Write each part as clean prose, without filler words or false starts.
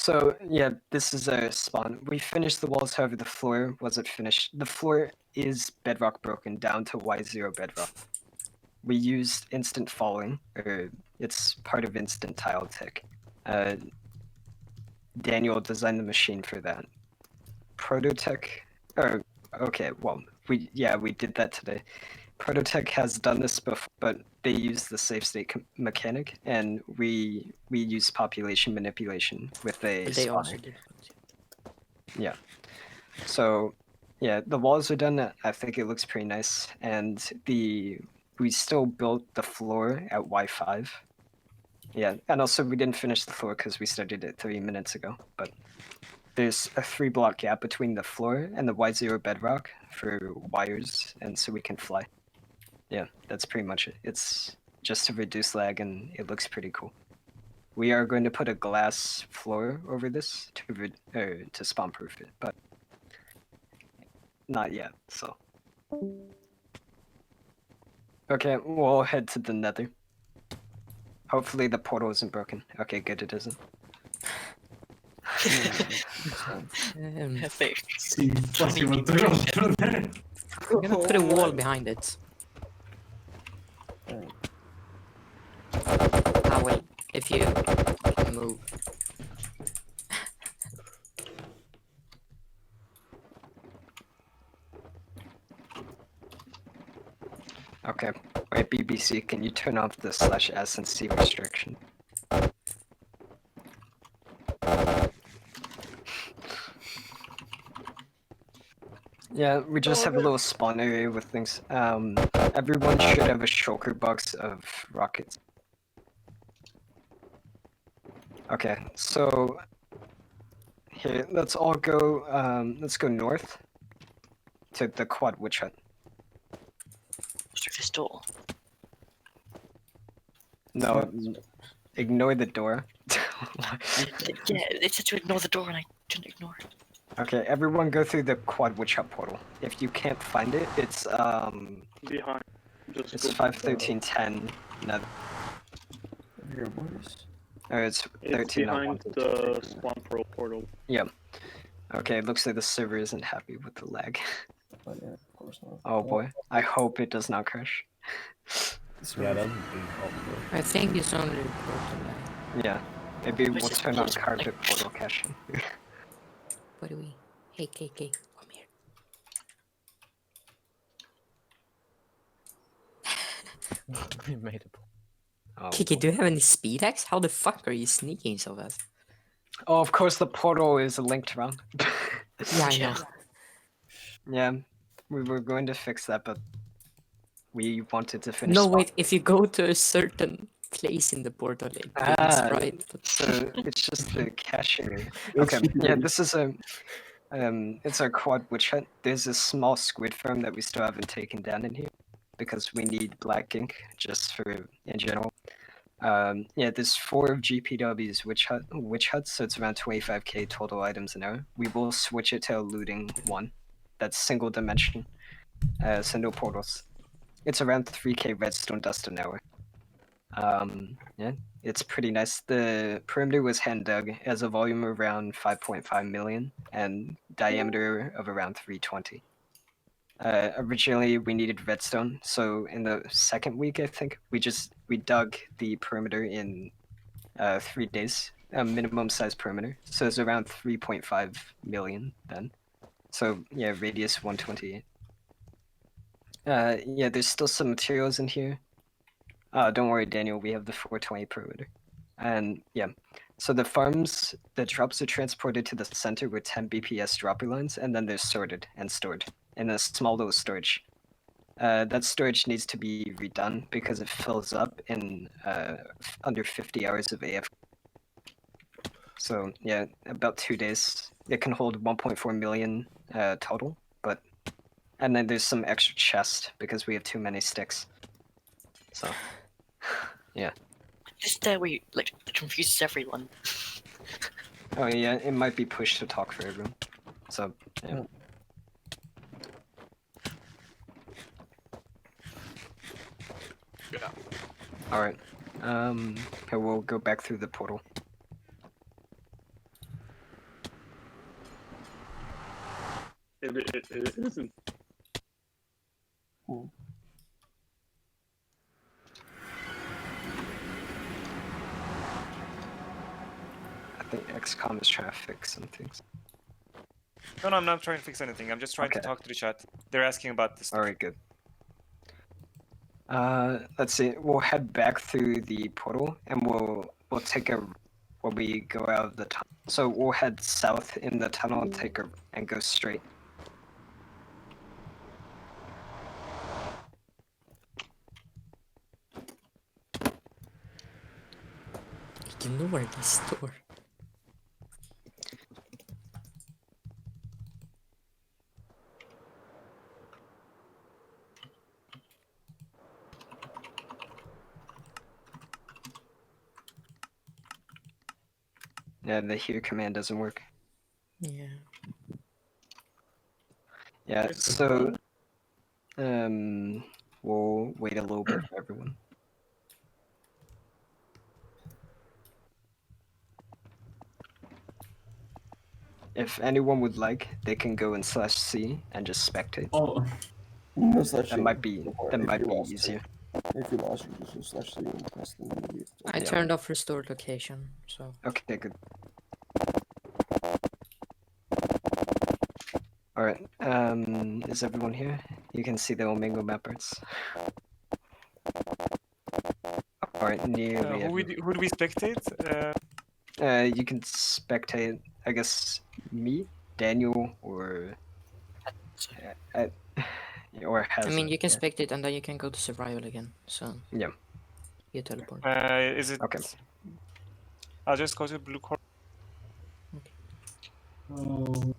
So yeah, this is a spawn. We finished the walls, however the floor wasn't finished. The floor is bedrock broken down to Y0 bedrock. We used instant falling, or it's part of instant tile tech. Daniel designed the machine for that. Prototech, or okay, well, we did that today. Prototech has done this before, but they use the safe state mechanic, and we use population manipulation with a But they also spawner. did. Yeah. So, yeah, the walls are done. I think it looks pretty nice, and we still built the floor at Y5. Yeah, and also we didn't finish the floor because we started it 3 minutes ago. But there's a 3-block gap between the floor and the Y0 bedrock for wires, and so we can fly. Yeah, that's pretty much it. It's just to reduce lag, and it looks pretty cool. We are going to put a glass floor over this to spawn proof it, but not yet. So okay, we'll head to the Nether. Hopefully the portal isn't broken. Okay, good, it isn't. Sì, quasi molto rotto. I'm gonna put a wall behind it. Ah, wait. If you can move. Okay, wait, BBC, can you turn off the /S and C restriction? Yeah, we just have a little spawn area with things. Everyone should have a shulker box of rockets. Okay, so here, let's all go. Let's go north to the quad witch hut. Through this door. No, ignore the door. Yeah, it said to ignore the door and I didn't ignore it. Okay, everyone go through the quad witch hut portal. If you can't find it, it's behind. Just it's 51310. No, Here, boys. or it's It's 13. behind the spawn portal. Yeah. Okay, it looks like the server isn't happy with the lag. But yeah, of course not. Oh boy, I hope it does not crash. Yeah, that would be helpful. I think it's only important. Yeah, maybe we'll Where's turn on this- carpet portal caching. What do we? Hey, KK, come here. We made it. Oh, KK, do you have any speed hacks? How the fuck are you sneaking so fast? oh, of course the portal is linked wrong. Yeah, I know. Yeah, we were going to fix that, but we wanted to finish. No, spawn. wait. If you go to a certain place in the portal, it brings right. But... So it's just the caching. Okay, yeah, this is a. It's our quad witch hut. There's a small squid farm that we still haven't taken down in here because we need black ink just for in general. Yeah, there's 4 of GPW's witch huts, so it's around 25k total items an hour. We will switch it to a looting one. That's single dimension. So no portals. It's around 3k redstone dust an hour. Yeah, it's pretty nice. The perimeter was hand dug, has a volume of around 5.5 million and diameter of around 320. Originally we needed redstone, so in the second week I think we dug the perimeter in 3 days, a minimum size perimeter. So it's around 3.5 million then. So yeah, radius 128. Yeah, there's still some materials in here. Don't worry, Daniel, we have the 420 perimeter. And yeah, so the farms, the drops are transported to the center with 10 BPS dropper lines, and then they're sorted and stored in a small little storage. That storage needs to be redone because it fills up in under 50 hours of AF. So yeah, about 2 days. It can hold 1.4 million total, but and then there's some extra chest because we have too many sticks. So yeah. This stairway like confuses everyone. Oh yeah, it might be pushed to talk for everyone. So yeah. Yeah. All right. Okay, we'll go back through the portal. It isn't. I think XCOM is trying to fix some things. No, I'm not trying to fix anything. I'm just trying to Okay. talk to the chat. They're asking about this. All right, good. Let's see. We'll head back through the portal, and we'll take a when we go out of the tunnel. So we'll head south in the tunnel and and go straight. Ignore this door. Yeah, the here command doesn't work. Yeah. Yeah, so we'll wait a little bit for everyone. If anyone would like, they can go in /C and just spectate. Oh, no slash. That might be lost easier. If you lost, you just go slash C and press the menu. I turned off restored location, so. Okay, good. All right. Is everyone here? You can see the Omingo mappers. All right, nearly. Who do we spectate? You can spectate, I guess, me, Daniel, or or I mean, you can yeah. spectate and then you can go to survival again. So. Yeah. You teleport. Is it? Okay. I'll just go to blue corner. Oh.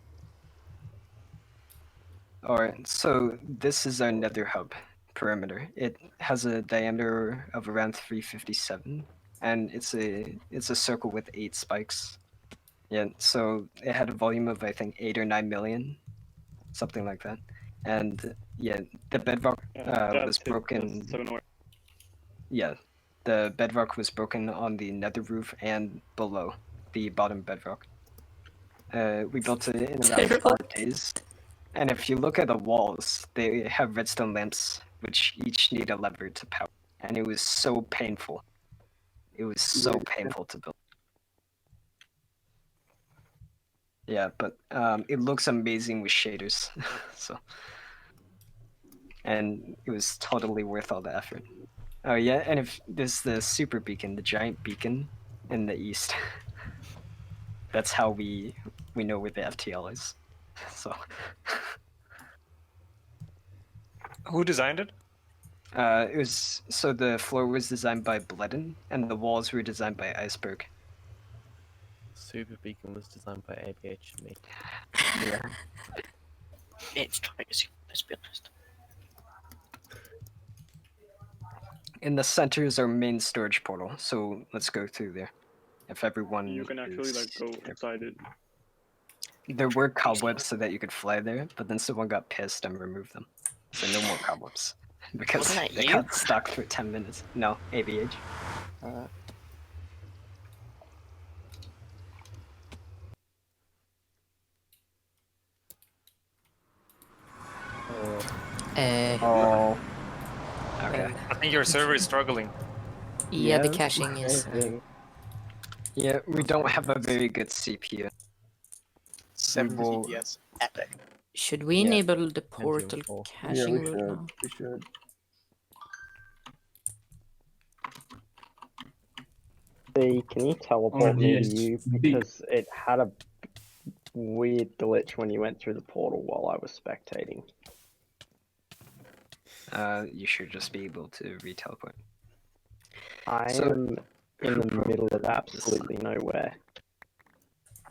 Alright, so this is our nether hub perimeter. It has a diameter of around 357, and it's a circle with 8 spikes. Yeah, so it had a volume of I think 8 or 9 million, something like that. And yeah, the bedrock was broken. Yeah, the bedrock was broken on the nether roof and below the bottom bedrock. We built it in about 4 days. And if you look at the walls, they have redstone lamps, which each need a lever to power. And it was so painful. It was so painful to build. Yeah, but it looks amazing with shaders. So, and it was totally worth all the effort. Oh yeah, and if there's the super beacon, the giant beacon in the east. That's how we know where the FTL is. So. Who designed it? It was so the floor was designed by Bledden, and the walls were designed by Iceberg. Super Beacon was designed by ABH and me. Yeah. It's trying to see, let's be honest. In the center is our main storage portal, so let's go through there. If everyone You can actually like go inside it. There were cobwebs so that you could fly there, but then someone got pissed and removed them. So no more cobwebs. Because Wasn't that they you? got stuck for 10 minutes. No, ABH. Oh. Okay. I think your server is struggling. Yeah, the caching is. Yeah, we don't have a very good CPU. 70 will- FPS. Epic. Should we Yeah. enable the portal Pentium 4. Yeah, caching we rule should. now? We should. See, can you teleport Oh, me yes. to you? Because it had a weird glitch when you went through the portal while I was spectating. You should just be able to re-teleport. I So- am in the middle of absolutely nowhere.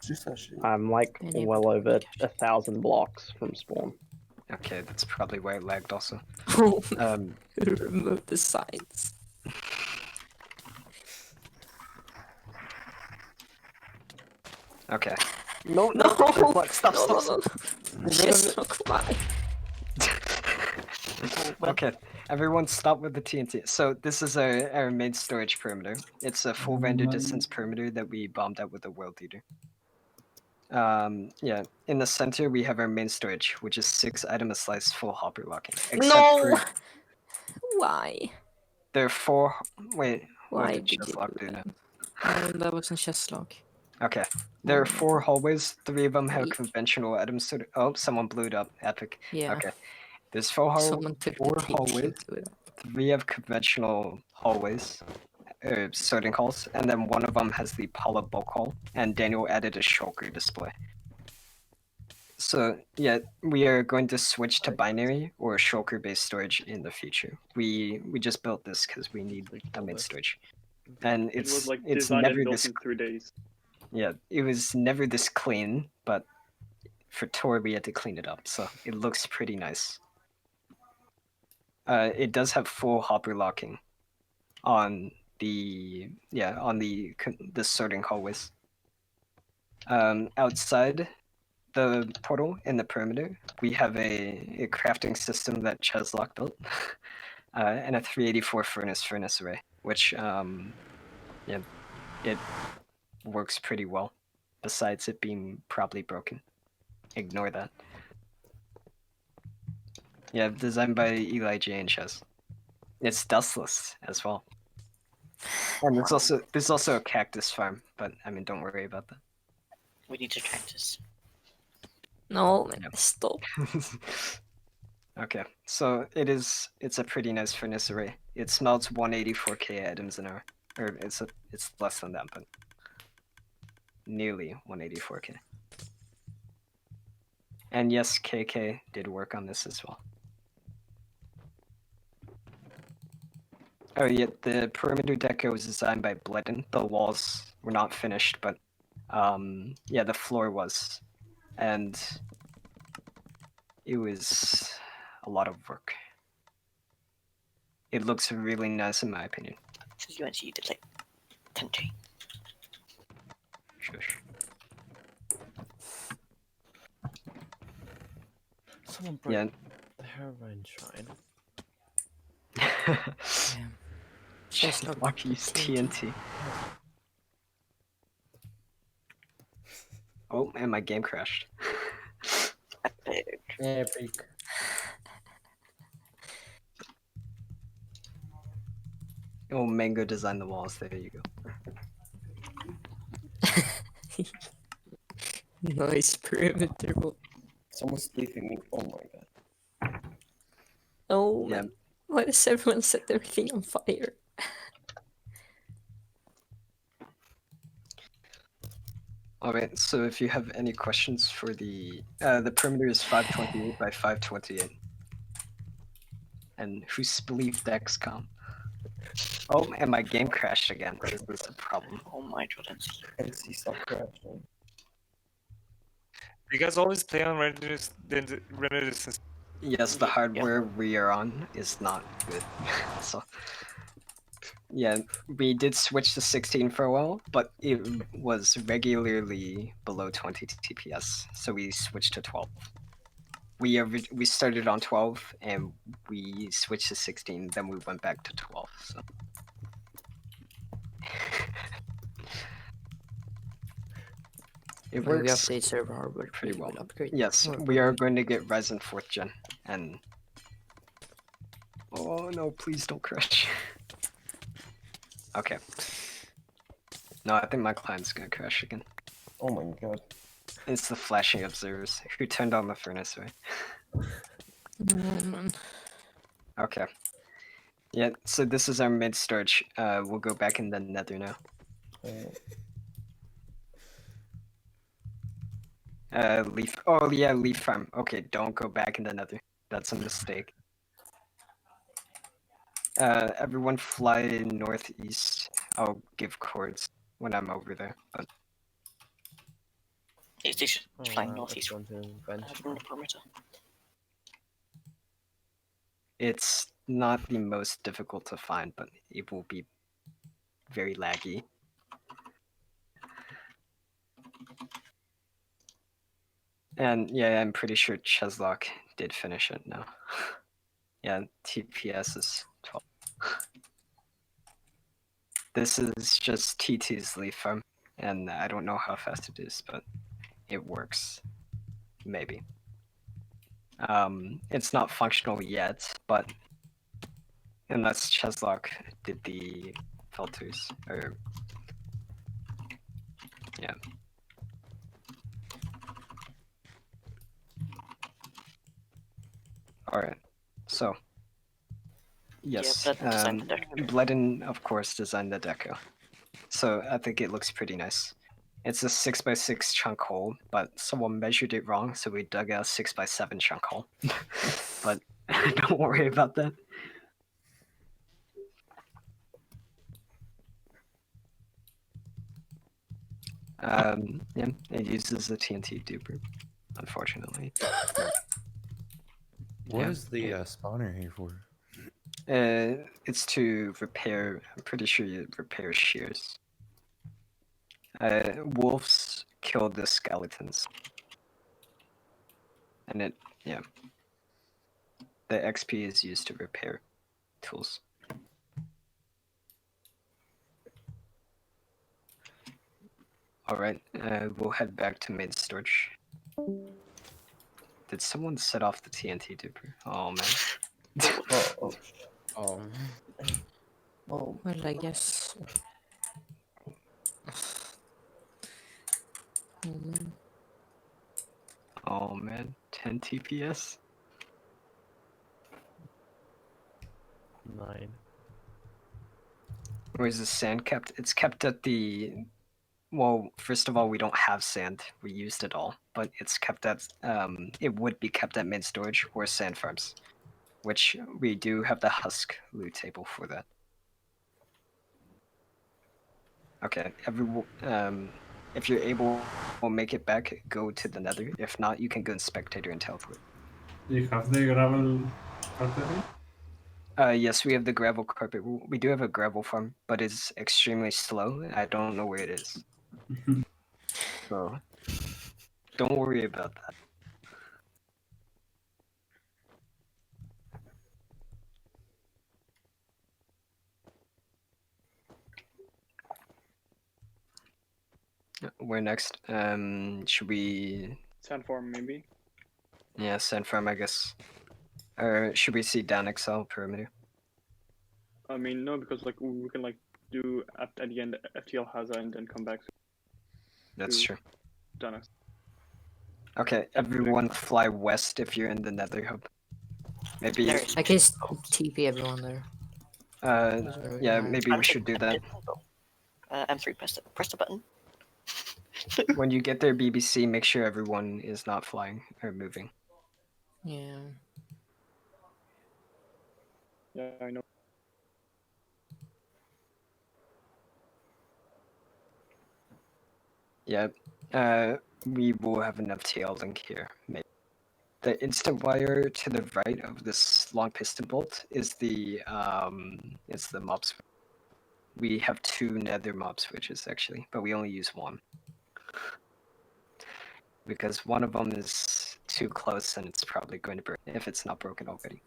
Just actually. I'm like Enable well over caching. 1,000 blocks from spawn. Okay, that's probably why it lagged also. Remove the signs. Okay. No, Stop, no, stop, no. Just look why. Okay, everyone stop with the TNT. So this is our main storage perimeter. It's a full render distance perimeter that we bombed out with the world leader. Yeah, in the center we have our main storage, which is 6 item a slice full hopper locking. No! For Why? there are 4. Wait, Why what did did you Chesslock do do now? that? That wasn't chest lock. Okay, there are 4 hallways. 3 of them have Wait. conventional items. Oh, someone blew it up. Epic. Yeah. Okay, there's 4 Someone took the 4 peak hallways. into it. 3 have conventional hallways, sorting halls, and then one of them has the Paula bulk hall. And Daniel added a shulker display. So yeah, we are going to switch to binary or shulker-based storage in the future. We just built this because we need a mid storage, and It was it's like it's designed never and built this. in 3 days. Yeah, it was never this clean, but for Tor we had to clean it up, so it looks pretty nice. It does have full hopper locking on the the sorting hallways. Outside the portal in the perimeter, we have a crafting system that Cheslock built, and a 384 furnace array, which yeah, it works pretty well. Besides it being probably broken, ignore that. Yeah, designed by Eli J and Ches. It's dustless as well. And there's also a cactus farm, but I mean, don't worry about that. We need to cactus. No, man, Yep. stop. Okay, so it's a pretty nice furnace array. It smelts 184k items an hour, or it's less than that, but nearly 184k. And yes, KK did work on this as well. Oh yeah, the perimeter deco was designed by Bledden. The walls were not finished, but yeah, the floor was, and it was a lot of work. It looks really nice in my opinion. Since you went, you did like 10k. Shush. Someone broke Yeah. the heroine shrine. Yeah. Chest lock. Lucky use TNT. Oh, and my game crashed. Epic. Epic. Oh, Mango designed the walls. There you go. Nice perimeter. Someone's leaving me. Oh my god. Oh Yeah. man. Why does everyone set everything on fire? Alright, so if you have any questions for the perimeter is 528 by 528. And who spleeved Dexcom? Oh, and my game crashed again. This is a problem. Oh my god, NC stop crashing. You guys always play on render distance. Yes, the hardware we are on is not good. So yeah, we did switch to 16 for a while, but it was regularly below 20 TPS, so we switched to 12. We started on 12 and we switched to 16, then we went back to 12. So it When we works update server hardware, pretty we well. will upgrade. Yes, more we are going to get Ryzen 4th gen, and oh no, please don't crash. Okay. No, I think my client's gonna crash again. Oh my god. It's the flashing observers who turned on the furnace, right? Oh, man. Okay. Yeah, so this is our mid storage. We'll go back in the nether now. Leaf. Oh yeah, leaf farm. Okay, don't go back in the nether. That's a mistake. Everyone fly northeast. I'll give chords when I'm over there. But It's just flying wow, northeast everyone's in adventure. from the perimeter. it's not the most difficult to find, but it will be very laggy. And yeah, I'm pretty sure Cheslock did finish it now. Yeah, TPS is 12. This is just T2's leaf farm, and I don't know how fast it is, but it works. Maybe. It's not functional yet, but unless Cheslock did the filters, or yeah. All right, so yes, Bled designed the deco. Bledin, of course, designed the deco, so I think it looks pretty nice. It's a 6x6 chunk hole, but someone measured it wrong, so we dug a 6x7 chunk hole. But don't worry about that. Yeah, it uses a TNT duper, unfortunately. What Yeah. is the spawner here for? It's to repair. I'm pretty sure it repairs shears. Wolves kill the skeletons, and it yeah. The XP is used to repair tools. All right, we'll head back to main storage. Did someone set off the TNT duper? Oh man. Oh. Well, I guess. Mm, Oh man, 10 TPS? 9. Where's the sand kept? It's kept at the... Well, first of all, we don't have sand. We used it all. But it's kept at... it would be kept at main storage or sand farms. Which we do have the husk loot table for that. Okay, if you're able, we'll make it back, go to the nether. If not, you can go in spectator and teleport. Do you have the gravel carpet? Yes, we have the gravel carpet. We do have a gravel farm, but it's extremely slow. I don't know where it is. So, don't worry about that. Where next? Should we... Sandform, maybe. Yeah, sand farm, I guess. Or should we see down Excel perimeter? I mean, no, because like we can like do at the end FTL Haza and then come back That's to true. Danex. Okay, everyone fly west if you're in the nether hub. Maybe... There's I guess TP everyone there. yeah, maybe we should do that. M3, press the button. When you get there, BBC, make sure everyone is not flying or moving. Yeah. Yeah, I know. Yeah, we will have enough tail link here. Maybe. The instant wire to the right of this long piston bolt is the mob switch. We have 2 nether mob switches actually, but we only use 1. Because one of them is too close and it's probably going to break if it's not broken already.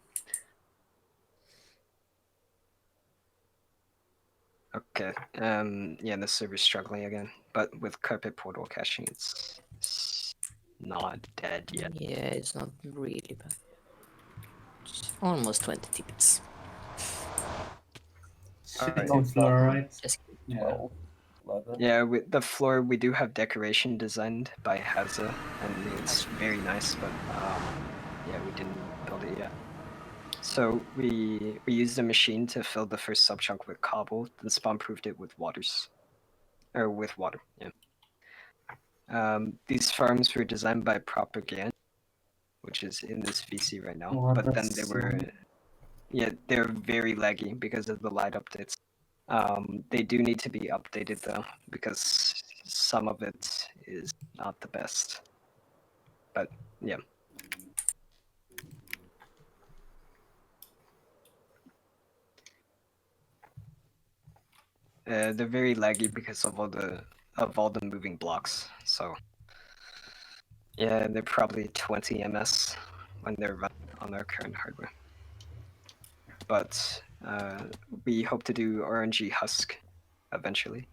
Okay, yeah, the server's struggling again, but with carpet portal caching, it's not dead yet. Yeah, it's not really bad. Just almost 20 TPs. Alright. It's floor, right? Just Yeah. 12, 11. Yeah, with the floor, we do have decoration designed by Haza, and it's very nice, but yeah, we didn't build it yet. So we used a machine to fill the first subchunk with cobble, then spawn-proofed it with waters. Or with water, yeah. These farms were designed by Pagani, which is in this VC right now, Oh, but then that's they were... Yeah, they're very laggy because of the light updates. They do need to be updated though, because some of it is not the best. But yeah. They're very laggy because of all the moving blocks. So yeah, they're probably 20 ms when they're run on their current hardware. But we hope to do RNG husk eventually.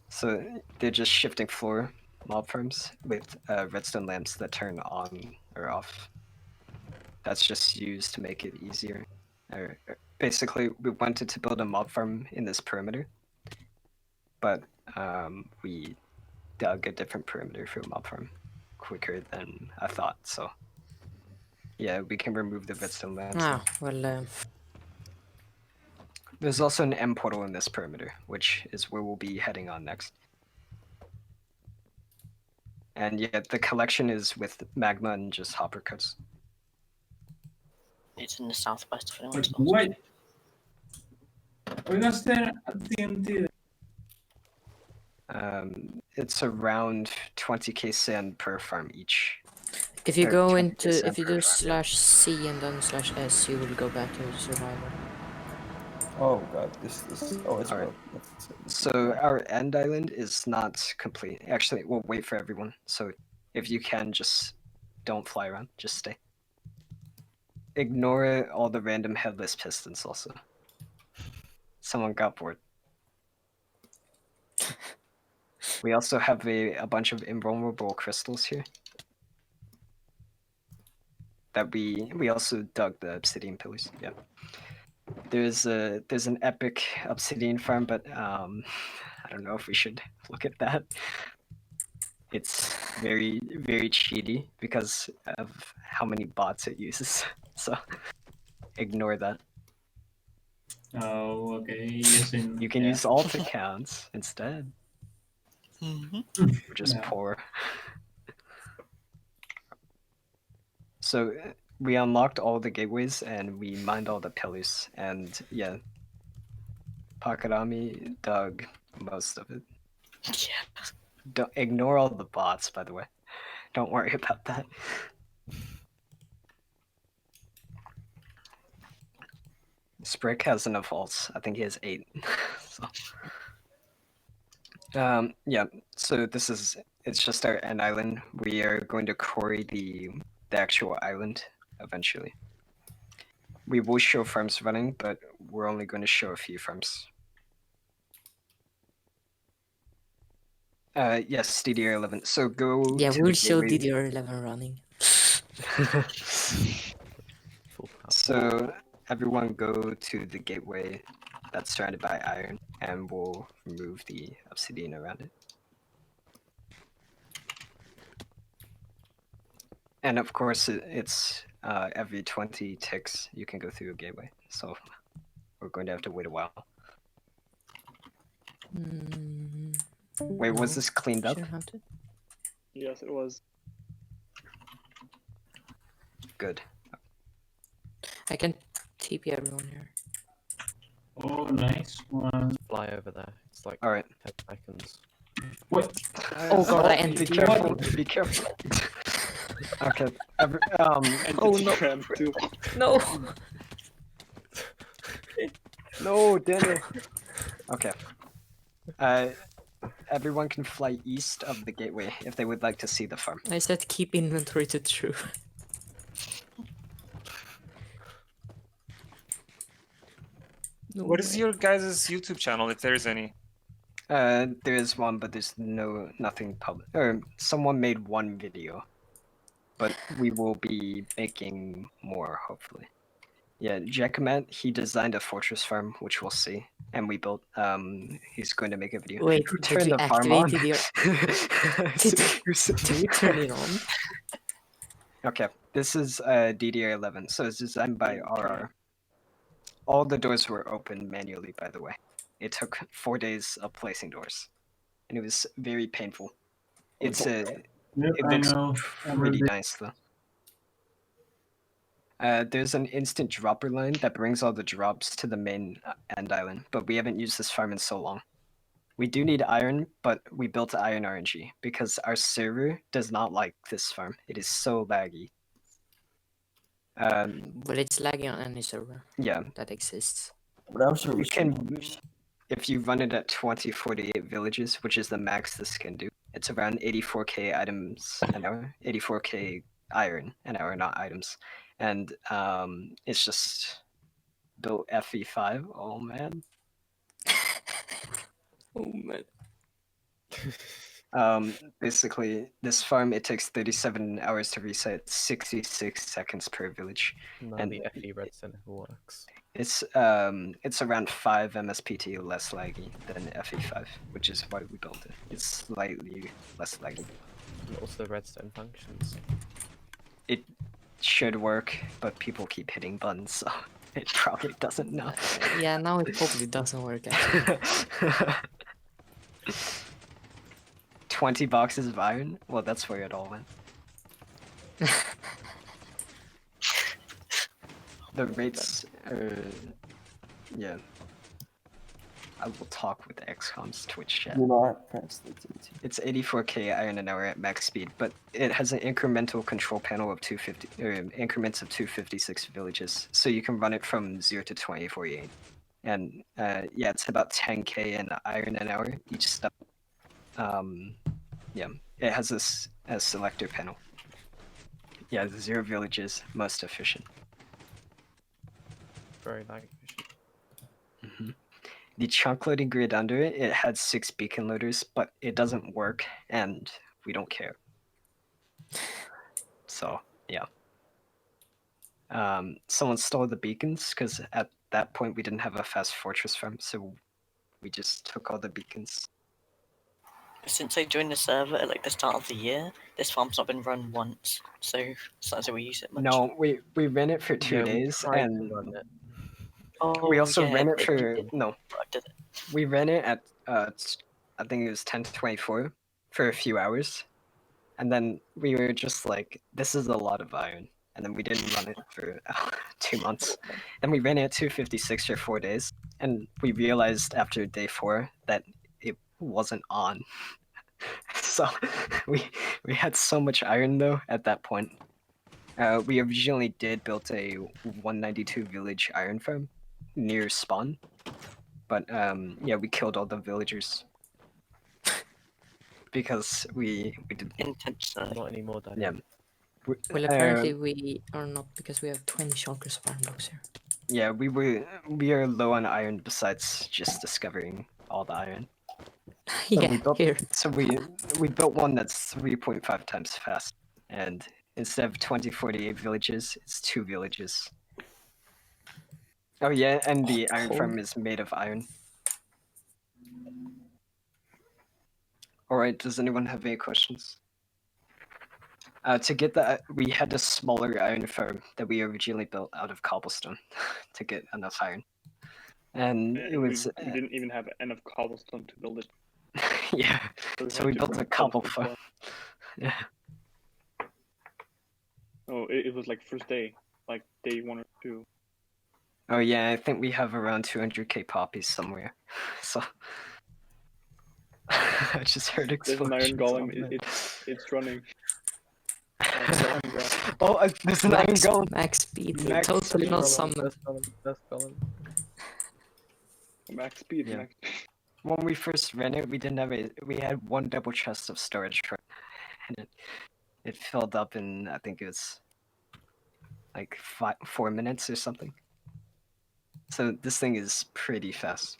So they're just shifting floor mob farms with redstone lamps that turn on or off. That's just used to make it easier. Basically, we wanted to build a mob farm in this perimeter, but we dug a different perimeter for a mob farm quicker than I thought. So yeah, we can remove the redstone lamps. Ah, now. well, There's also an M portal in this perimeter, which is where we'll be heading on next. And yeah, the collection is with magma and just hopper cuts. It's in the southwest if But anyone's lost. wait. Oiga, there at TNT. It's around 20k sand per farm each. if you Or go 20% into, if you per do farm. /C and then /S, you will go back to survival. Oh god, this oh it's Alright. broke. So our end island is not complete. Actually, we'll wait for everyone. So if you can, just don't fly around. Just stay. Ignore all the random headless pistons also. Someone got bored. We also have a bunch of invulnerable crystals here. That we also dug the obsidian pillars. Yeah. There's an epic obsidian farm, but I don't know if we should look at that. It's very cheaty because of how many bots it uses. So ignore that. Oh, okay. Using, You can use alt accounts instead. We're just Yeah. poor. So we unlocked all the gateways and we mined all the pillars, and yeah, Pagani dug most of it. Yeah. Don't ignore all the bots, by the way. Don't worry about that. Sprick has enough alts. I think he has 8. So yeah, so it's just our end island. We are going to quarry the actual island eventually. We will show farms running, but we're only going to show a few farms. Yes, DDR11. So go. Yeah, to we'll the show gateway. DDR11 running. Full power. So everyone go to the gateway that's surrounded by iron, and we'll remove the obsidian around it. And of course, it's every 20 ticks you can go through a gateway. So we're going to have to wait a while. Wait, was No, this cleaned up? shouldn't have to. Yes, it was. Good. I can TP everyone here. Oh, nice one. Fly over there. It's like All right. 10 seconds. What? Oh god, I Be entered. careful. Be careful. Okay. And Oh, it's no. crammed too. No! No, Daniel. Okay. Everyone can fly east of the gateway if they would like to see the farm. I said keep inventory to true. No What is way. your guys' YouTube channel, if there is any? There is one, but there's nothing public. Or someone made one video, but we will be making more hopefully. Yeah, Jackamet, he designed a fortress farm, which we'll see, and we built. He's going to make a video. Wait, Who did turned you the farm on? activate Did we turn it on? Okay, this is DDR11, so it's designed by RR. All the doors were opened manually, by the way. It took 4 days of placing doors, and it was very painful. It Yep, I looks know. pretty nice though. There's an instant dropper line that brings all the drops to the main end island, but we haven't used this farm in so long. We do need iron, but we built iron RNG because our server does not like this farm. It is so laggy. Well, it's lagging on any server Yeah, that exists. But our service can, if you run it at 2048 villages, which is the max this can do, it's around 84k items an hour, 84k iron an hour, not items. And it's just built FE5. Oh man. Oh man. Basically, this farm, it takes 37 hours to reset, 66 seconds per village. No, And the FE redstone never works. It's around 5 MSPT less laggy than FE5, which is why we built it. It's slightly less laggy. And also the redstone functions. It should work, but people keep hitting buttons, so it probably doesn't know. Yeah, now it probably doesn't work. Actually. 20 boxes of iron? Well, that's where it all went. The rates are... yeah. I will talk with XCOM's Twitch chat. Do not press the TNT. It's 84k iron an hour at max speed, but it has an incremental control panel of 250, increments of 256 villages, so you can run it from 0 to 2048. And yeah, it's about 10k in iron an hour each step. Yeah, it has this a selector panel. Yeah, the 0 villages, most efficient. Very lag efficient. Mm-hmm. The chunk loading grid under it, it had 6 beacon loaders, but it doesn't work, and we don't care. So, yeah. Someone stole the beacons, because at that point we didn't have a fast fortress farm, so we just took all the beacons. Since I joined the server at like the start of the year, this farm's not been run once, so it's not as if we use it much. No, we ran it for 2 Yeah, days, we tried and to run it. Oh, we also yeah, ran it but you for... didn't. no. But I did it. We ran it at, I think it was 10 to 24 for a few hours. And then we were just like, this is a lot of iron. And then we didn't run it for 2 months. Then we ran it at 256 for 4 days. And we realized after day 4 that it wasn't on. So we had so much iron though at that point. We originally did build a 192 village iron farm near spawn. But yeah, we killed all the villagers. Because we did... intentionally. Not anymore, Daddy. Yeah. Well, apparently we are not, because we have 20 shulkers farm blocks here. Yeah, we are low on iron besides just discovering all the iron. Yeah, we built, here. So we built one that's 3.5 times fast, and instead of 2048 villages, it's 2 villages. Oh yeah, and the iron farm is made of iron. Alright, does anyone have any questions? To get that, we had a smaller iron farm that we originally built out of cobblestone to get enough iron. And it was... we didn't even have enough cobblestone to build it. yeah, so we built a cobble farm. Yeah. Oh, it was like first day, like day 1 or 2. Oh yeah, I think we have around 200k poppies somewhere. So I just heard There's an explosions. iron golem. It's running. Oh, there's an iron golem. Max speed. Max Totally speed. not summon. Max speed. Yeah. Max. When we first ran it, we didn't have it. We had 1 double chest of storage, and it filled up in, I think it was like 4 minutes or something. So this thing is pretty fast.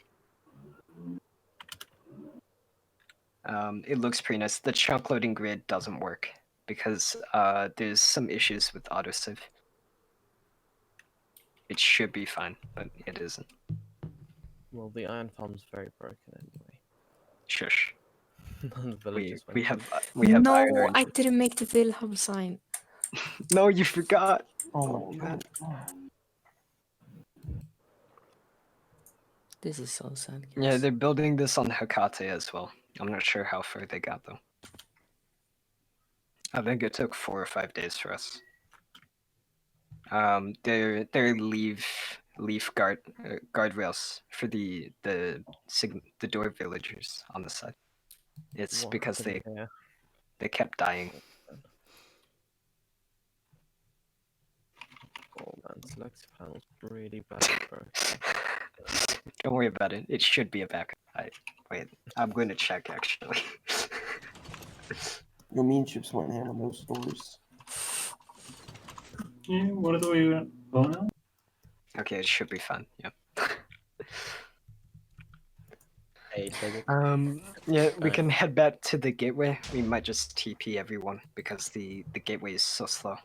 It looks pretty nice. The chunk loading grid doesn't work because there's some issues with autosave. It should be fine, but it isn't. Well, the iron farm's very broken anyway. Shush. None of the villagers We went have No, iron I orange. didn't make the Will Hub sign. No, you forgot. Oh my man. god. This is so sad. Yeah, guys. they're building this on Hecate as well. I'm not sure how far they got though. I think it took 4 or 5 days for us. They're leaf guardrails for the door villagers on the side. It's What because happened there? they kept dying. Oh man, selective panel's really bad, bro. Don't worry about it. It should be a backup. Wait, I'm going to check actually. Your mean chips went ham on those doors. Yeah, what do we go now? Okay, it should be fun. Yep. Hey, you take it? Yeah, we Alright. can head back to the gateway. We might just TP everyone because the gateway is so slow.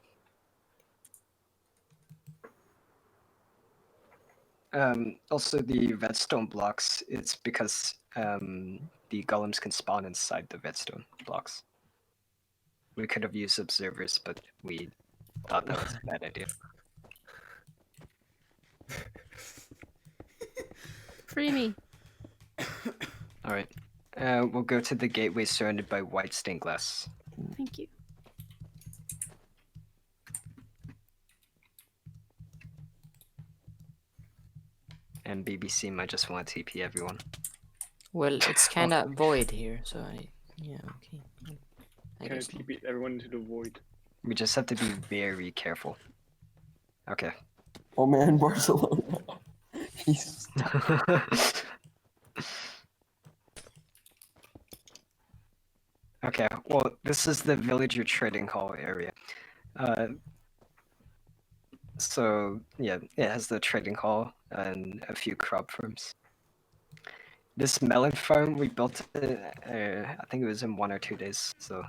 Also the redstone blocks, it's because the golems can spawn inside the redstone blocks. We could have used observers, but we thought that was a bad idea. Free me. Alright. We'll go to the gateway surrounded by white stained glass. Thank you. And BBC might just want to TP everyone. Well, it's kind of void here, so yeah, okay. I Can I guess not. TP everyone into the void? We just have to be very careful. Okay. Oh man, Barcelona. He's Okay, well, this is the villager trading hall area. So, yeah, it has the trading hall and a few crop farms. This melon farm, we built it, I think it was in 1 or 2 days, so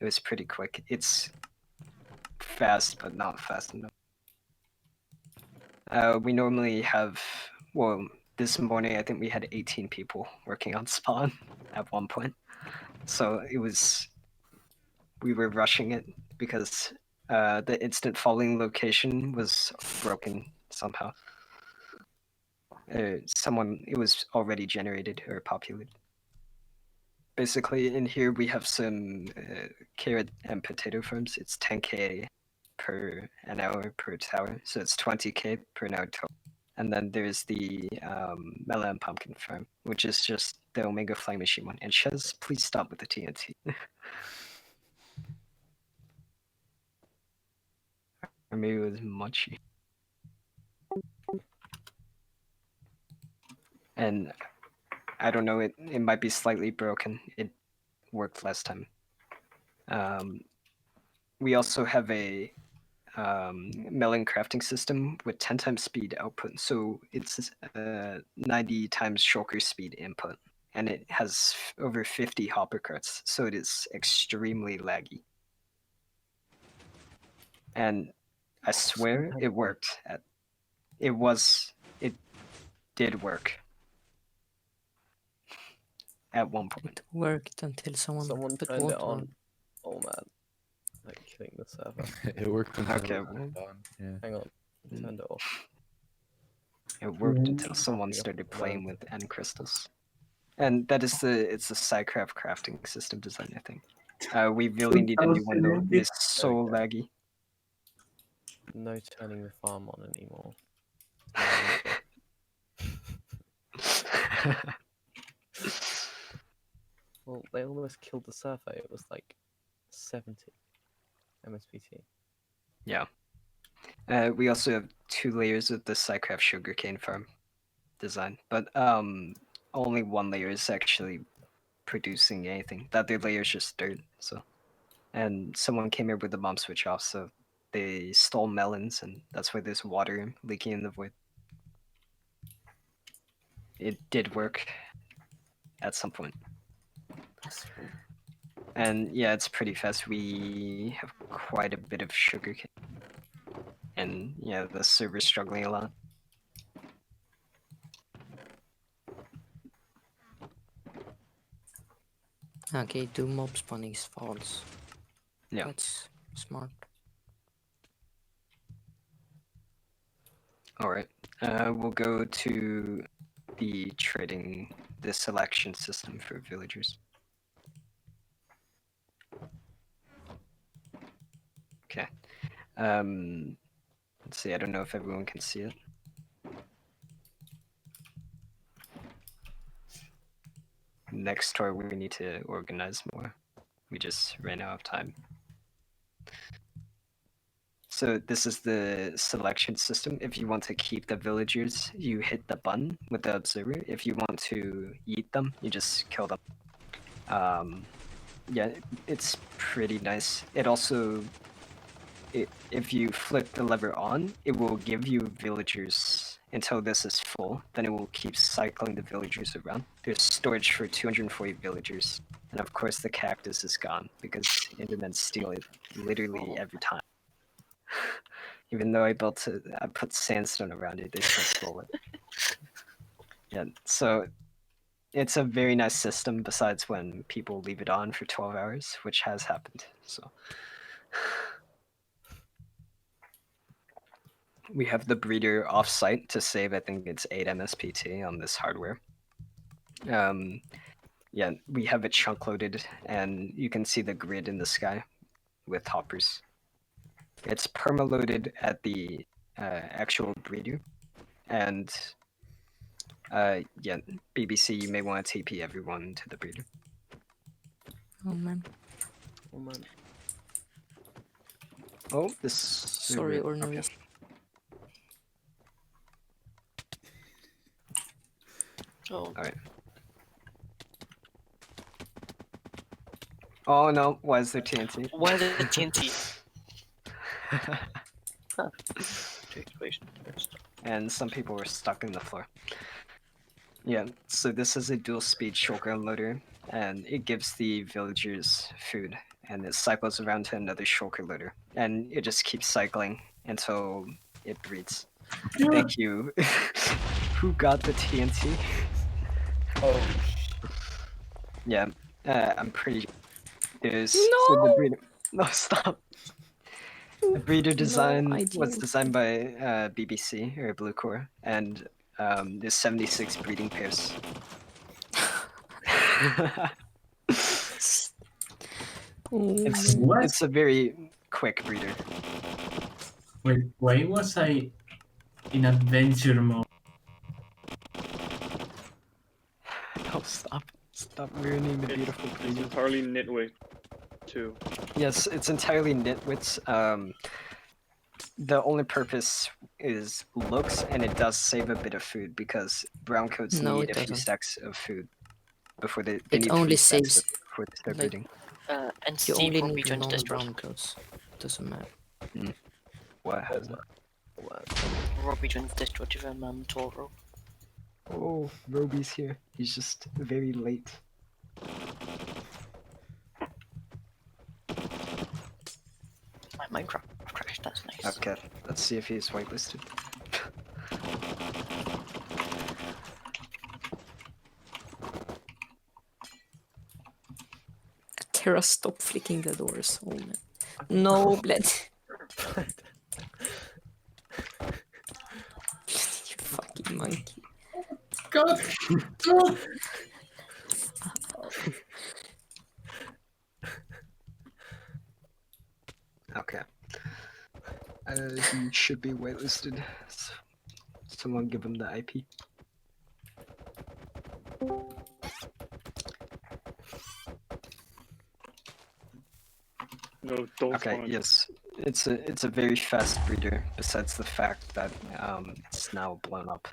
it was pretty quick. It's fast, but not fast enough. We normally have, well, this morning I think we had 18 people working on spawn at one point. So it was, we were rushing it because the instant falling location was broken somehow. It was already generated or populated. Basically, in here we have some carrot and potato farms. It's 10k per an hour per tower, so it's 20k per an hour total. And then there's the melon and pumpkin farm, which is just the Omega Flying Machine one. And Shez, please stop with the TNT. Or maybe it was Munchie. And I don't know, it might be slightly broken. It worked last time. We also have a melon crafting system with 10 times speed output. So it's 90 times shulker speed input. And it has over 50 hopper carts. So it is extremely laggy. And I swear it worked. It did work. At one point. It worked until someone put turned water it on. on. Oh man. Like killing the server. It worked until Okay, it was done. Yeah. Hang on. Turned it off. It worked until someone started playing with end crystals. And that is it's the Psycraft crafting system design, I think. We really need a new one though. It is so laggy. No turning the farm on anymore. Well, they almost killed the server. It was like 70 MSPT. Yeah. We also have 2 layers of the Psycraft sugarcane farm design, but only 1 layer is actually producing anything. The other layer is just dirt. So, and someone came here with the bomb switch off, so they stole melons, and that's why there's water leaking in the void. It did work at some point. And yeah, it's pretty fast. We have quite a bit of sugarcane. And yeah, the server's struggling a lot. Okay, do mob spawning is false. Yeah. That's smart. Alright. We'll go to the selection system for villagers. Okay. Let's see, I don't know if everyone can see it. Next tour we need to organize more. We just ran out of time. So this is the selection system. If you want to keep the villagers, you hit the button with the observer. If you want to eat them, you just kill them. Yeah, it's pretty nice. It also, if you flip the lever on, it will give you villagers until this is full. Then it will keep cycling the villagers around. There's storage for 240 villagers. And of course the cactus is gone because Endermen steal it literally every time. Even though I put sandstone around it, they still stole it. Yeah, so it's a very nice system besides when people leave it on for 12 hours, which has happened. So we have the breeder off-site to save, I think it's 8 MSPT on this hardware. Yeah, we have it chunk loaded, and you can see the grid in the sky with hoppers. It's perma-loaded at the actual breeder, and yeah, BBC, you may want to TP everyone to the breeder. Oh man. Oh man. Oh, this... Sorry, or no. Okay. Oh, Alright. Oh no, why is there TNT? why the TNT? Explosion. And some people were stuck in the floor. Yeah, so this is a dual speed shotgun loader, and it gives the villagers food, and it cycles around to another shulker loader, and it just keeps cycling until it breeds. Thank you. Who got the TNT? Oh, Yeah, I'm pretty. There's No! so the breeder. No, stop. The breeder design I was didn't. designed by BBC or Blue Core, and there's 76 breeding pairs. Oh, It's man. What? it's a very quick breeder. Wait, why was I in adventure mode? No, stop ruining the beautiful It's breeder. entirely nitwit too. Yes, it's entirely nitwits. The only purpose is looks, and it does save a bit of food because brown coats No, need it a few doesn't. stacks of food before they It need only 3 stacks saves, before they start like, breeding. And You Steve only will be need joined to Discord. non-brown coats. Doesn't matter. What has it? Robbie joined the Discord to Toro. Oh, Roby's here. He's just very late. My Minecraft crashed, that's nice. Okay, let's see if he's whitelisted. Terra, stop flicking the doors. Oh man. No, bled. You fucking monkey. God! Okay. He should be whitelisted. Someone give him the IP. No, don't Okay, spawn. yes. It's a very fast breeder, besides the fact that it's now blown up.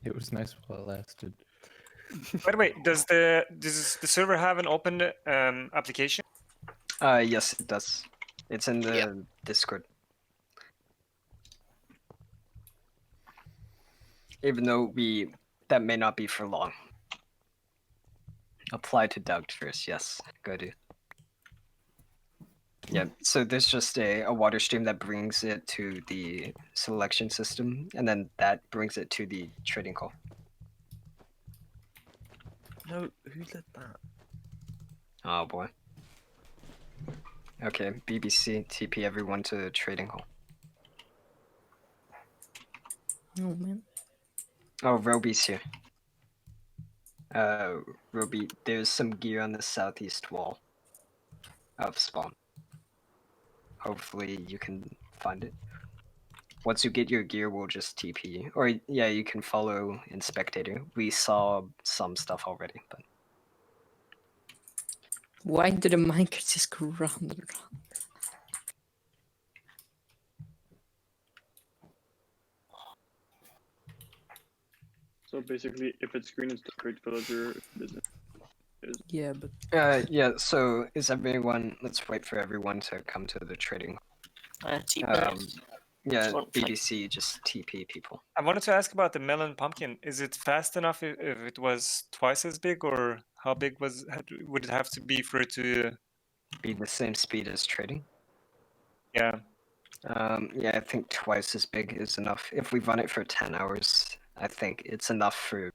It was nice while it lasted. By the way, does the server have an open application? Yes, it does. It's in the Discord. Even though that may not be for long. Apply to Doug first, yes. Go do. Yeah, so there's just a water stream that brings it to the selection system, and then that brings it to the trading call. No, who did that? Oh boy. Okay, BBC, TP everyone to the trading hall. Oh man. Oh, Roby's here. Roby, there's some gear on the southeast wall of spawn. Hopefully you can find it. Once you get your gear, we'll just TP. Or yeah, you can follow in spectator. We saw some stuff already, but Why did the minecart just go round and round? So basically, if it's green, it's the great villager. If it isn't, it isn't. Yeah, but yeah, so is everyone, let's wait for everyone to come to the trading. T- Yeah, want, like- BBC just TP people. I wanted to ask about the melon pumpkin. Is it fast enough if it was twice as big, or how big would it have to be for it to? Be the same speed as trading. Yeah. Yeah, I think twice as big is enough. If we run it for 10 hours, I think it's enough for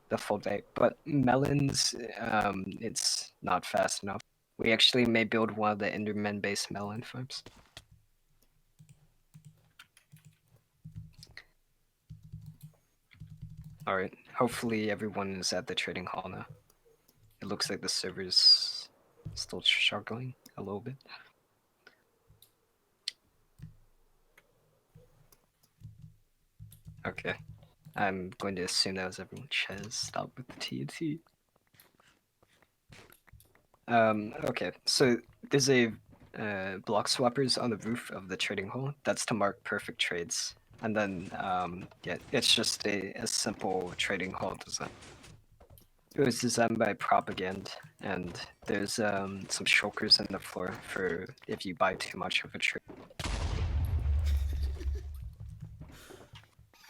the full day. But melons, it's not fast enough. We actually may build one of the Enderman-based melon farms. Alright, hopefully everyone is at the trading hall now. It looks like the server's still struggling a little bit. Okay, I'm going to assume that was everyone. Chez, stop with the TNT. Okay, so there's a block swappers on the roof of the trading hall. That's to mark perfect trades. And then, yeah, it's just a simple trading hall design. It was designed by Propaganda, and there's some shulkers in the floor for if you buy too much of a trade.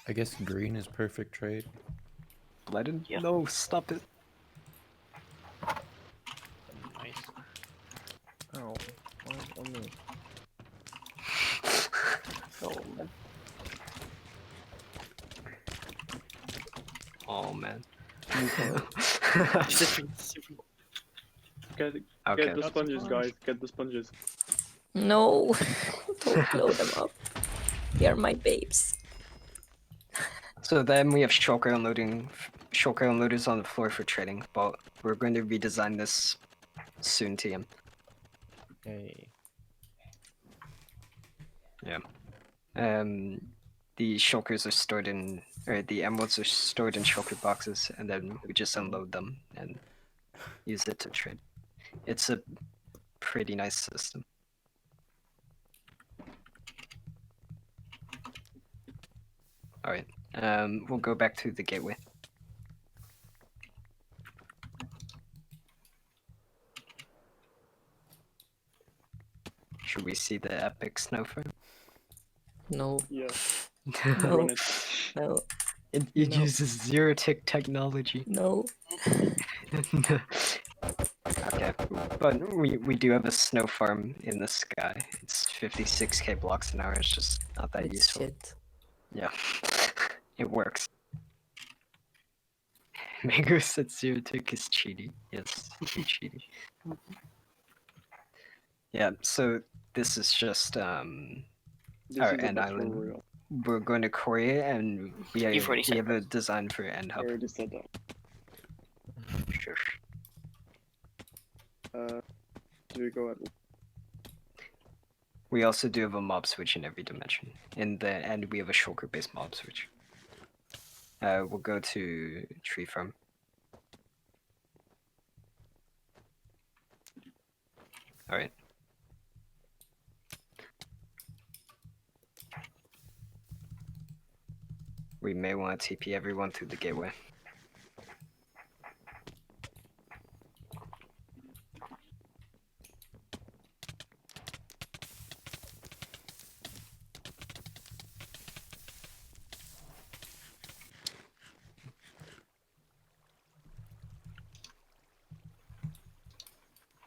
I guess green is perfect trade. Blooded? Yeah. No, stop it. Nice. Oh, why on me? Oh man. Oh man. Get Okay. the sponges, guys. Get the sponges. No, don't blow them up. They are my babes. So then we have shulker unloaders on the floor for trading, but we're going to redesign this soon, TM. Hey. Yeah. The shulkers are stored in, or the emeralds are stored in shulker boxes, and then we just unload them and use it to trade. It's a pretty nice system. Alright, we'll go back to the gateway. Should we see the epic snow farm? No, Yeah. no, Run it. no, It No. uses zero-tick technology. no. Okay, but we do have a snow farm in the sky. It's 56k blocks an hour. It's just not that It's useful. shit. Yeah, it works. Mango said zero tick is cheating. Yes, too cheating. Yeah, so this is just This our is a end battle island. royale. We're going to Korea, and we You've already said have a design for end I hub. already said that. Sure. Do we go at We also do have a mob switch in every dimension. In the end, we have a shulker based mob switch. We'll go to tree farm. All right. We may want to TP everyone through the gateway.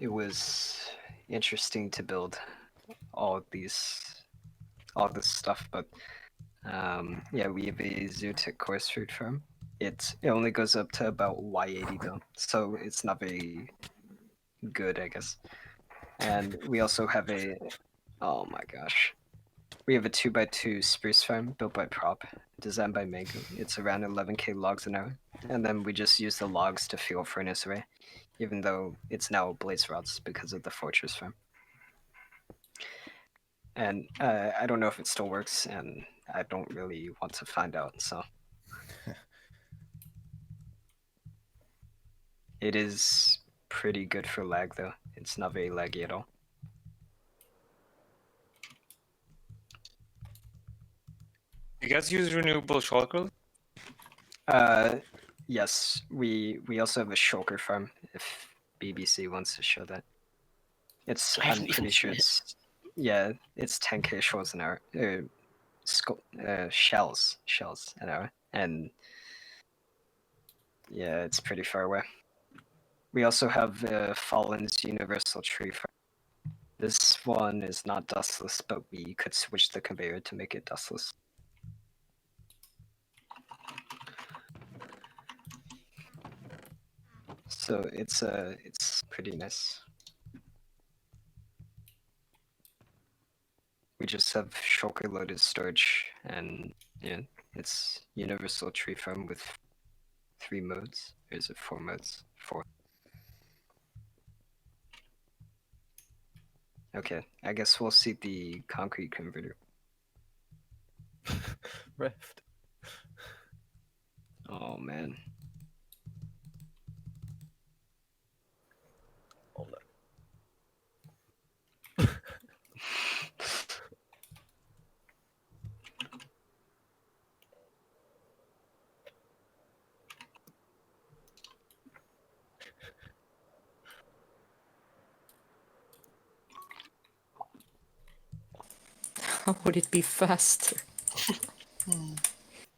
It was interesting to build all this stuff, but yeah, we have a Zootic course fruit farm. It only goes up to about Y80 though, so it's not very good, I guess. And we also have a, oh my gosh, we have a 2x2 spruce farm built by Prop, designed by Mango. It's around 11k logs an hour, and then we just use the logs to fuel furnace array, even though it's now blaze rods because of the fortress farm. And I don't know if it still works, and I don't really want to find out, so. It is pretty good for lag though. It's not very laggy at all. You guys use renewable shulker? Yes, we also have a shulker farm if BBC wants to show that. It's, I haven't I'm even pretty sure seen it. it's, yeah, it's 10k shulls an hour, shells an hour, and yeah, it's pretty far away. We also have Fallen's Universal Tree Farm. This one is not dustless, but we could switch the conveyor to make it dustless. So it's pretty nice. We just have shulker loaded storage, and yeah, it's Universal Tree Farm with 3 modes. Or is it 4 modes? 4. Okay, I guess we'll see the concrete converter. Rift. Oh man. Oh no. How would it be faster?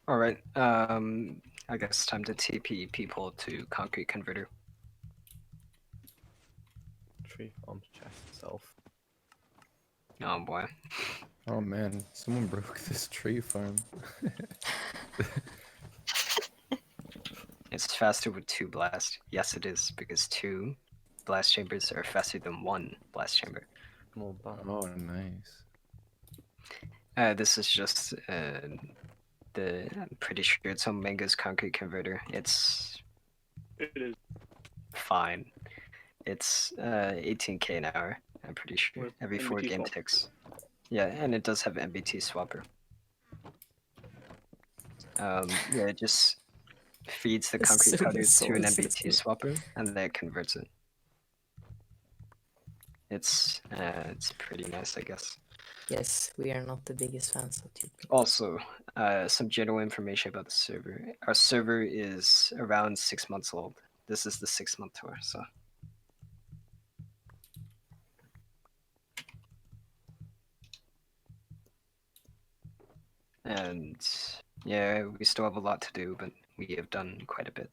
All right. I guess time to TP people to concrete converter. Tree farm's chest itself. Oh boy. Oh man, someone broke this tree farm. It's faster with 2 blast. Yes, it is, because 2 blast chambers are faster than 1 blast chamber. More bad. Oh, nice. This is just I'm pretty sure it's on Mango's concrete converter. It is. Fine. It's 18k an hour. I'm pretty sure With every 4 MBT game swap. ticks. Yeah, and it does have MBT swapper. Yeah, it just feeds the As concrete soon cutter as to an someone says MBT swapper, and then it converts it. It's pretty nice, I guess. Yes, we are not the biggest fans of TP. Also, some general information about the server. Our server is around 6 months old. This is the 6-month tour, so. And yeah, we still have a lot to do, but we have done quite a bit.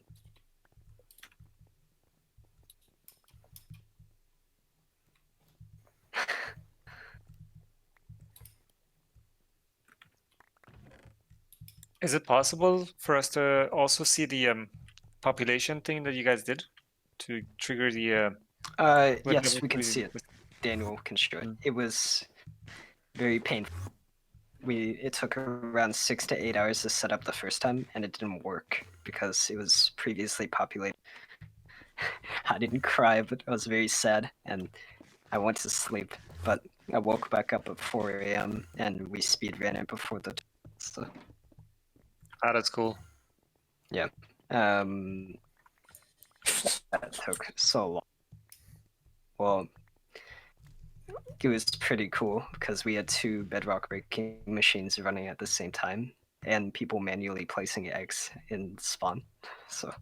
Is it possible for us to also see the population thing that you guys did to trigger the? Yes, we can see it. Daniel can show it. It was very painful. It took around 6 to 8 hours to set up the first time, and it didn't work because it was previously populated. I didn't cry, but I was very sad, and I went to sleep. But I woke back up at 4 a.m. and we speed ran it before the. So. Ah, that's cool. Yeah. That took so long. Well, it was pretty cool because we had 2 bedrock breaking machines running at the same time and people manually placing eggs in spawn. So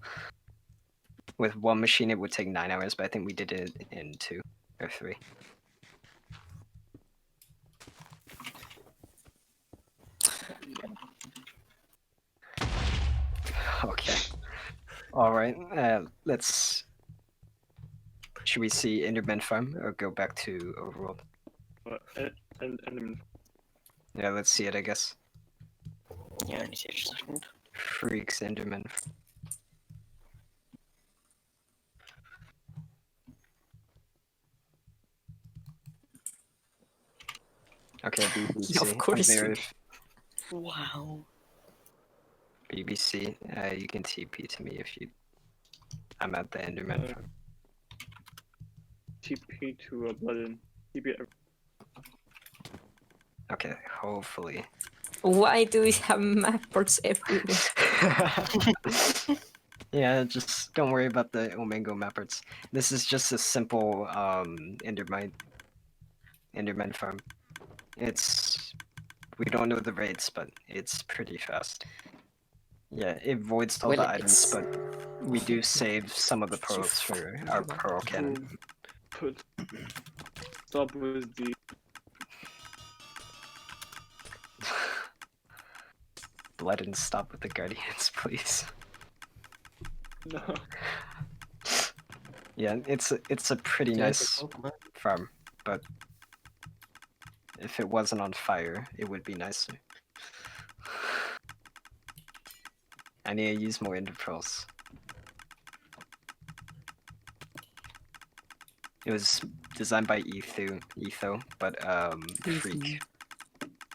with 1 machine it would take 9 hours, but I think we did it in 2 or 3. Okay. All right. Let's. Should we see Enderman Farm or go back to Overworld? Yeah, let's see it, I guess. Yeah, only take a second. Freaks Enderman. Okay, BBC. Yeah, of course. Wow. BBC, you can TP to me if you. I'm at the Enderman Farm. TP to Bloodin. TP. Okay, hopefully. Why do we have mappers everywhere? Yeah, just don't worry about the Omango mappers. This is just a simple Enderman farm. We don't know the rates, but it's pretty fast. Yeah, it voids all the items, but we do save some of the pearls for our pearl cannon. Stop with the. let and stop with the guardians, please. No. Yeah, it's a pretty nice farm, but if it wasn't on fire, it would be nicer. I need to use more ender pearls. It was designed by Etho, but Freak.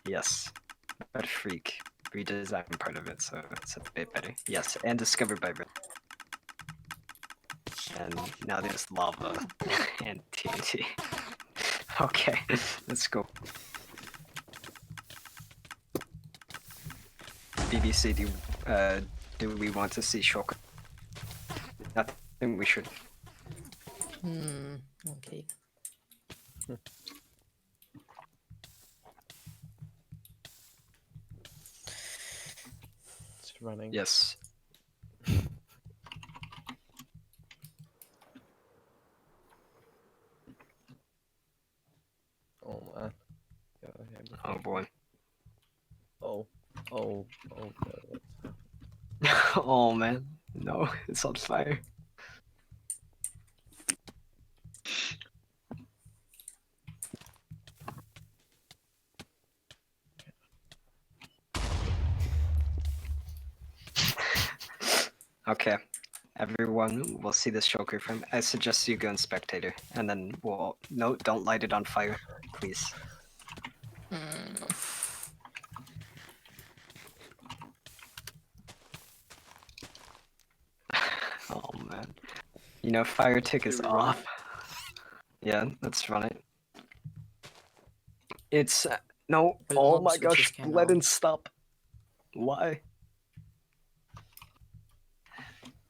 Yes, but Freak redesigned part of it, so it's a bit better. Yes, and discovered by Red. And now there's lava and TNT. Okay, let's go. BBC, do we want to see Shock? I think we should. Okay. It's running. Yes. Oh man. Go ahead. Oh boy. Oh no, what's happening? Oh man, no, it's on fire. Okay, everyone will see this shulker frame. I suggest you go in spectator, and then we'll no, don't light it on fire, please. Oh man, you know fire tick is off. Yeah, let's run it. It's no. Well, Oh mob my switch gosh, is kinda let on. him stop. Why?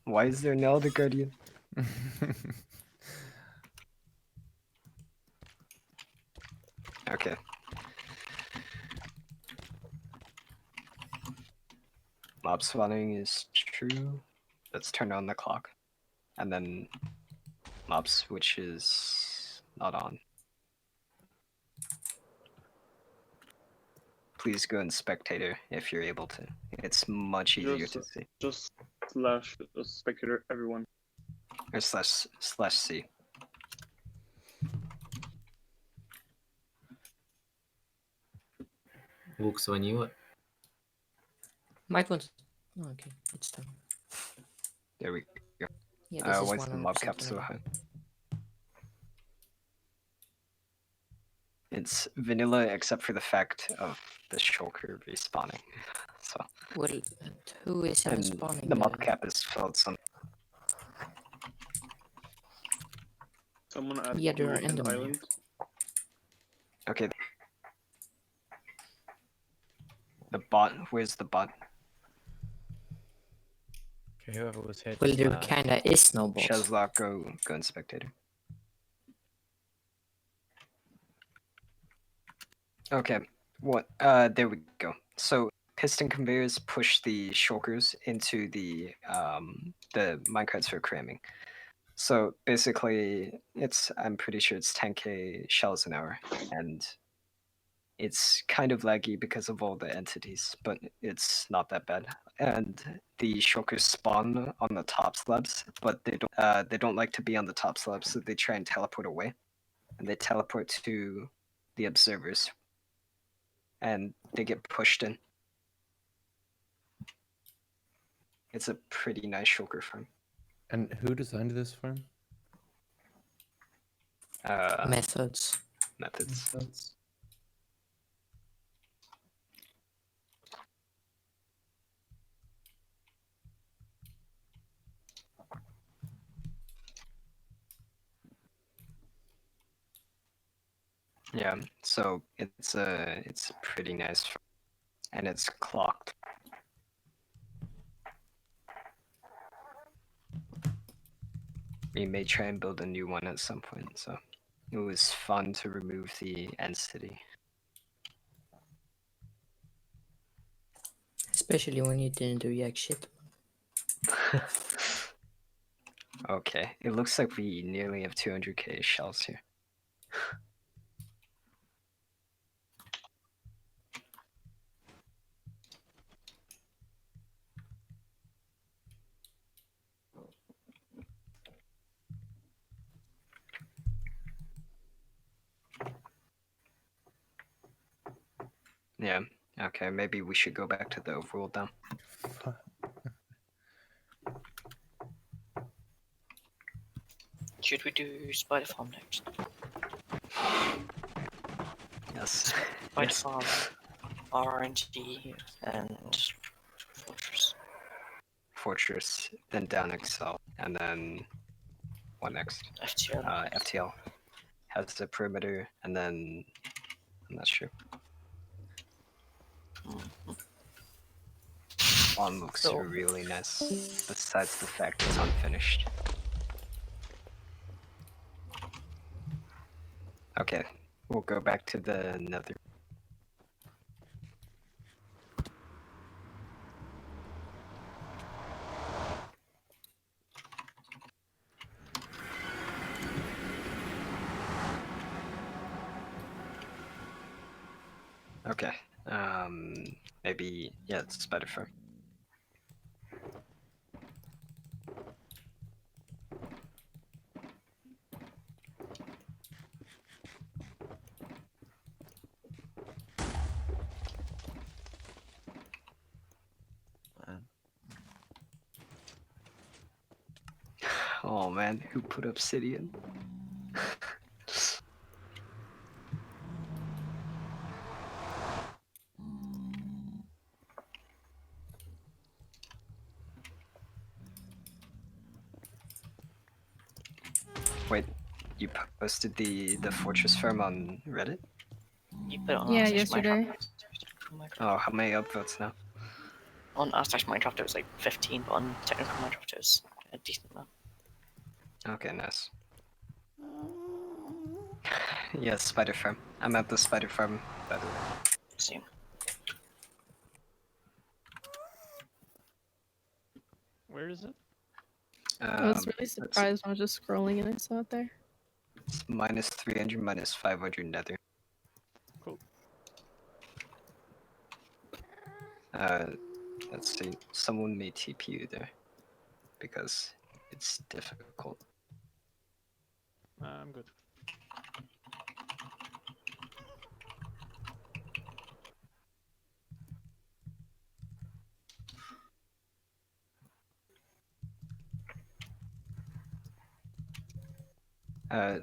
Why is there no other guardian? Okay. Mob spawning is true. Let's turn on the clock. And then mob switch is not on. Please go in spectator if you're able to. It's much easier to see. Just slash spectator everyone. Or slash C. Walks when you it. Might want. Oh, okay, it's done. There we go. Yeah, this is why is the mob 100% cap so vanilla. high? It's vanilla except for the fact of the shulker respawning. So Well, who is even and spawning? the mob cap is filled some. Someone add Yeah, there are Kumicharizard Endermen here. Island. Okay. The bot. Where's the bot? Okay, whoever was hit. Well, there kinda is no boss. Shazlock, go in spectator. Okay. What? There we go. So piston conveyors push the shulkers into the minecarts for cramming. So basically, I'm pretty sure it's 10k shells an hour, and it's kind of laggy because of all the entities, but it's not that bad. And the shulkers spawn on the top slabs, but they don't like to be on the top slabs, so they try and teleport away, and they teleport to the observers, and they get pushed in. It's a pretty nice shulker farm. And who designed this farm? Methods. Methods. Yeah, so it's a pretty nice farm, and it's clocked. We may try and build a new one at some point, so it was fun to remove the end city. Especially when you didn't do yak shit. Okay, it looks like we nearly have 200k shells here. Yeah. Okay, maybe we should go back to the overworld then. Should we do Spider Farm next? Yes. Spider Yes. Farm, RNG, Yes. and Fortress. Fortress, then down Excel, and then what next? FTL. FTL has the perimeter, and then I'm not sure. One looks So- really nice, besides the fact it's unfinished. Okay, we'll go back to the nether. Okay, maybe, yeah, it's better for. Man. Oh man, who put obsidian? Wait, you posted the fortress farm on Reddit? You put it on Yeah, r/Minecraft. yesterday. Oh, how many upvotes now? On r/Minecraft it was like 15, but on technical Minecraft it was a decent amount. Okay, nice. Yeah, spider farm. I'm at the spider farm, by the way. Soon. Where is it? I was really let's see. surprised when I was just scrolling and I saw it there. It's minus 300, minus 500 nether. Cool. Let's see. Someone may TP you there because it's difficult. I'm good.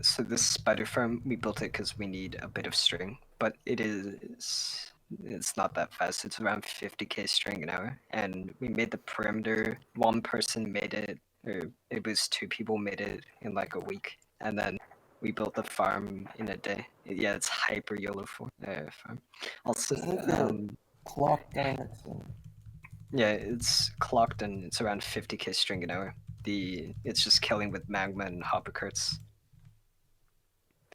So this spider farm, we built it because we need a bit of string, but it's not that fast. It's around 50k string an hour, and we made the perimeter. One person made it, or it was 2 people made it in like a week, and then we built the farm in a day. Yeah, it's hyper YOLO farm. Also, Clocked down at some. yeah, it's clocked and it's around 50k string an hour. It's just killing with magma and hoppercarts.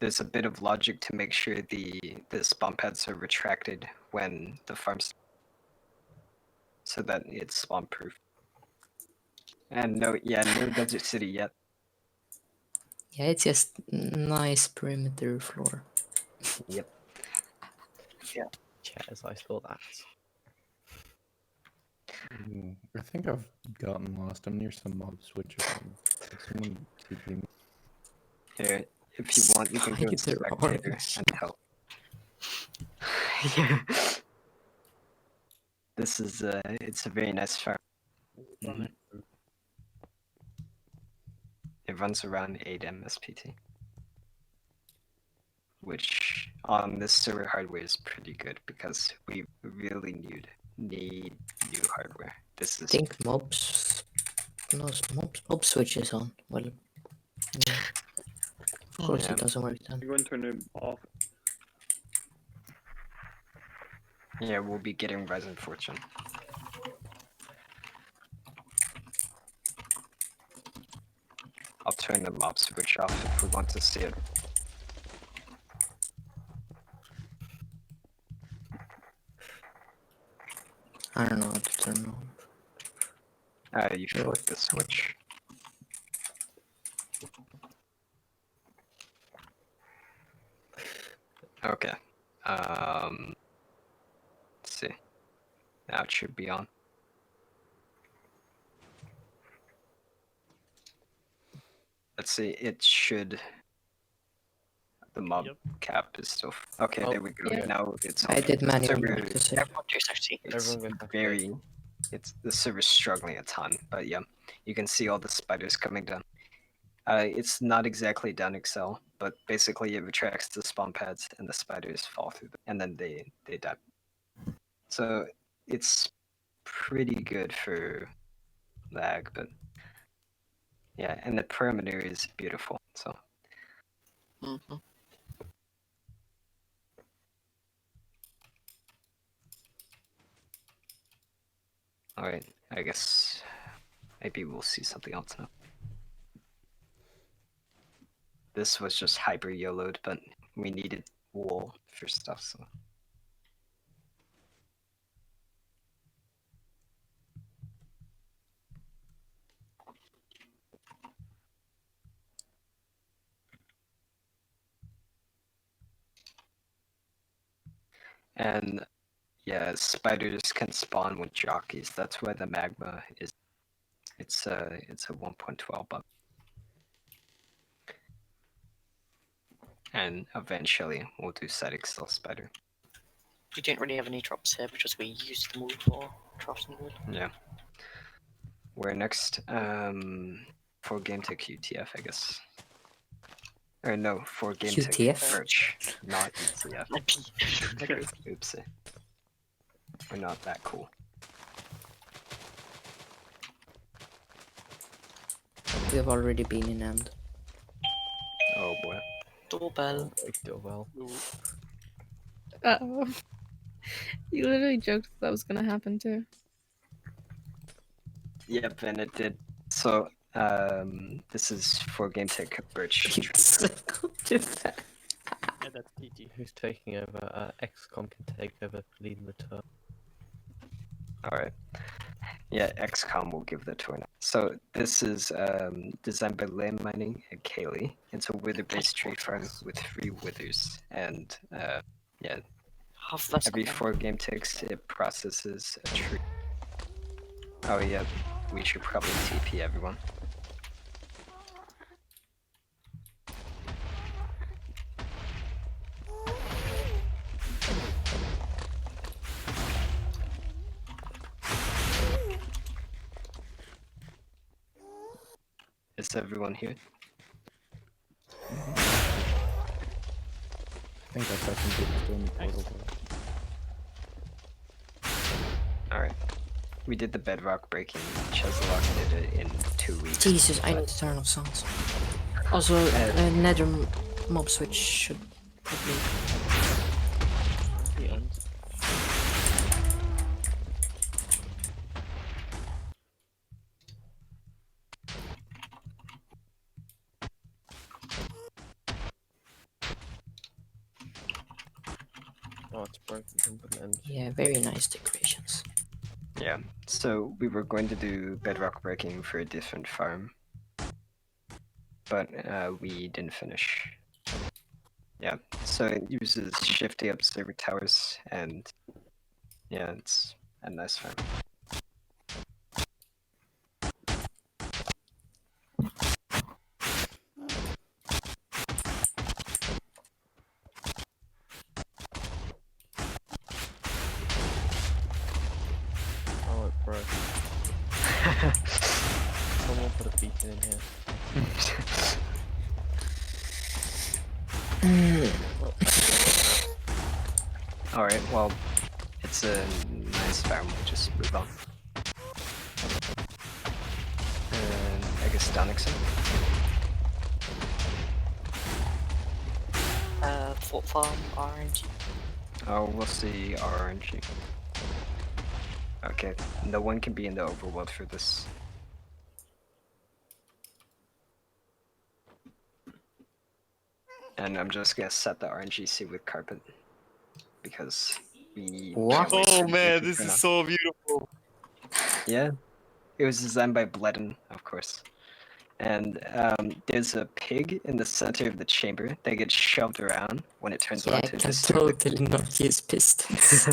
There's a bit of logic to make sure the spawn pads are retracted when the farm's so that it's spawn proof. And no desert city yet. Yeah, it's just nice perimeter floor. Yep. Cheers, I saw that. I think I've gotten lost. I'm near some mob switches. Someone TP me. Here, if you want, you can go to Spider spectator orange. and help. Yeah. This is it's a very nice farm. Mhm. It runs around 8 MSPT, which on this server hardware is pretty good because we really need new hardware. This I is think mobs. No, mob switches on. Well, yeah. Of course Yeah. it doesn't work then. You go and turn it off. Yeah, we'll be getting Resin Fortune. I'll turn the mob switch off if we want to see it. I don't know how to turn on. You flick the switch. Okay. Let's see. Now it should be on. Let's see, it should. the mob Yep. cap is still. Okay, Oh. there we go. Yeah. Now it's. I did manual server- practice. Everyone do safety. It's Everyone goes back to very. It's the server's struggling a ton, but yeah, you can see all the spiders coming down. It's not exactly down Excel, but basically it retracts the spawn pads and the spiders fall through them, and then they die. So it's pretty good for lag, but yeah, and the perimeter is beautiful. So Mhm. all right, I guess maybe we'll see something else now. This was just hyper YOLO'd, but we needed wool for stuff, so. And yeah, spiders can spawn with jockeys. That's why the magma is. It's a 1.12 bug. And eventually we'll do static cell spider. We don't really have any drops here because we use them all for crafting wood. Yeah. Where next? For Gametech UTF, I guess. Or no, for Gametech UTF? Birch, not UTF. Oopsie. We're not that cool. We have already been in end. Oh boy. Doorbell. Well. Uh-oh. You literally joked that was gonna happen too. Yep, and it did. So, this is for Gametech Birch. Yeah, that's TG. Who's taking over? XCOM can take over leading the tour. Alright. Yeah, XCOM will give the tour now. So this is designed by Land Mining and Kaylee. It's a wither-based tree farm with 3 withers. And yeah, every 4 game ticks, it processes a tree. Oh yeah, we should probably TP everyone. Is everyone here? I think I saw some people still in the portal. Alright. We did the bedrock breaking. Cheslok did it in 2 weeks. Jesus, I need to turn off sounds. Also, nether mob switch should probably. Oh, it's broken. Yeah, very nice decorations. Yeah, so we were going to do bedrock breaking for a different farm, but we didn't finish. Yeah, so it uses shifty observer towers, and yeah, it's a nice farm. Oh, it broke. Someone put a beacon in here. Alright, well, it's a nice farm, we'll just move on. And I guess Donixon? Fort Farm, RNG. Oh, we'll see RNG. Okay, no one can be in the overworld for this. And I'm just gonna set the RNGC with carpet. Because we... What? Oh man, this is so beautiful. Yeah, it was designed by Bledden, of course. And there's a pig in the center of the chamber that gets shoved around when it turns Yeah, on I to can disturb it. totally not use pistons.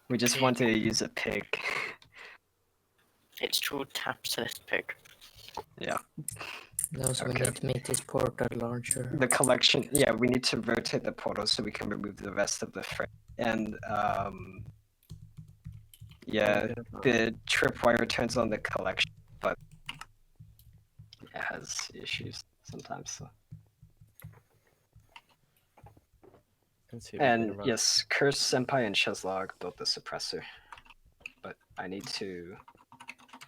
We just want to use a pig. It's true tap to this pig. Yeah. Also, we Okay. need to make this portal larger. The collection, yeah, we need to rotate the portal so we can remove the rest of the frame. And yeah, the tripwire turns on the collection, but it has issues sometimes. So. And yes, Curse, Senpai, and Chezlog built the suppressor, but I need to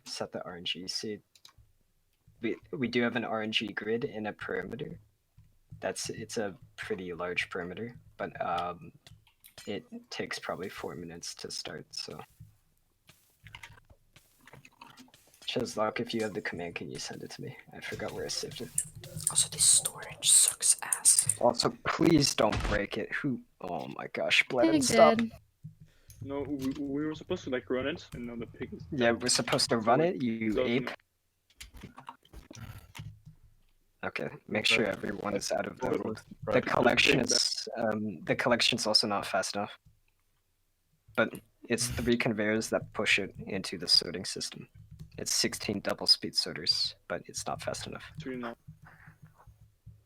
set the RNG seed. We do have an RNG grid in a perimeter. It's a pretty large perimeter, but it takes probably 4 minutes to start. So, Chezlog, if you have the command, can you send it to me? I forgot where I saved it. Also, this storage sucks ass. Also, please don't break it. Who? Oh my gosh, Bled, Pig stop. did. No, we were supposed to like run it, and now the pig is. Yeah, we're supposed to run it. You ape. Okay, make sure everyone is out of the room. The collection is the collection's also not fast enough. But it's 3 conveyors that push it into the sorting system. It's 16 double speed sorters, but it's not fast enough. It's really not.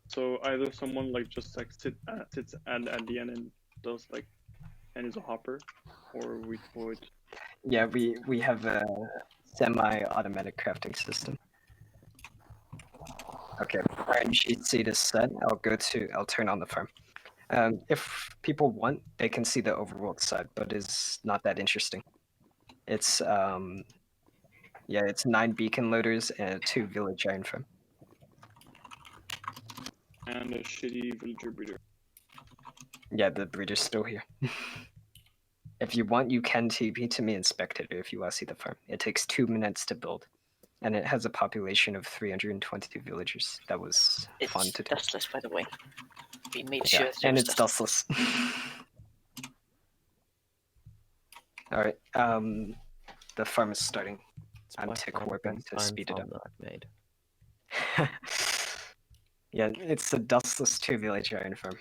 So either someone like just like sits at the end and does like and is a hopper, or we would. Yeah, we have a semi-automatic crafting system. Okay, RNG seed is set. I'll turn on the farm. If people want, they can see the overworld side, but it's not that interesting. It's yeah, it's 9 beacon loaders and 2 village iron farm. And a shitty villager breeder. Yeah, the breeder's still here. If you want, you can TP to me in spectator if you want to see the farm. It takes 2 minutes to build. And it has a population of 322 villagers. That was fun to do. It's dustless, by the way. We made Yeah, sure and it's dustless. Alright, the farm is starting. I'm tick warping to speed it up. That I've made. Yeah, it's a dustless 2 village iron farm.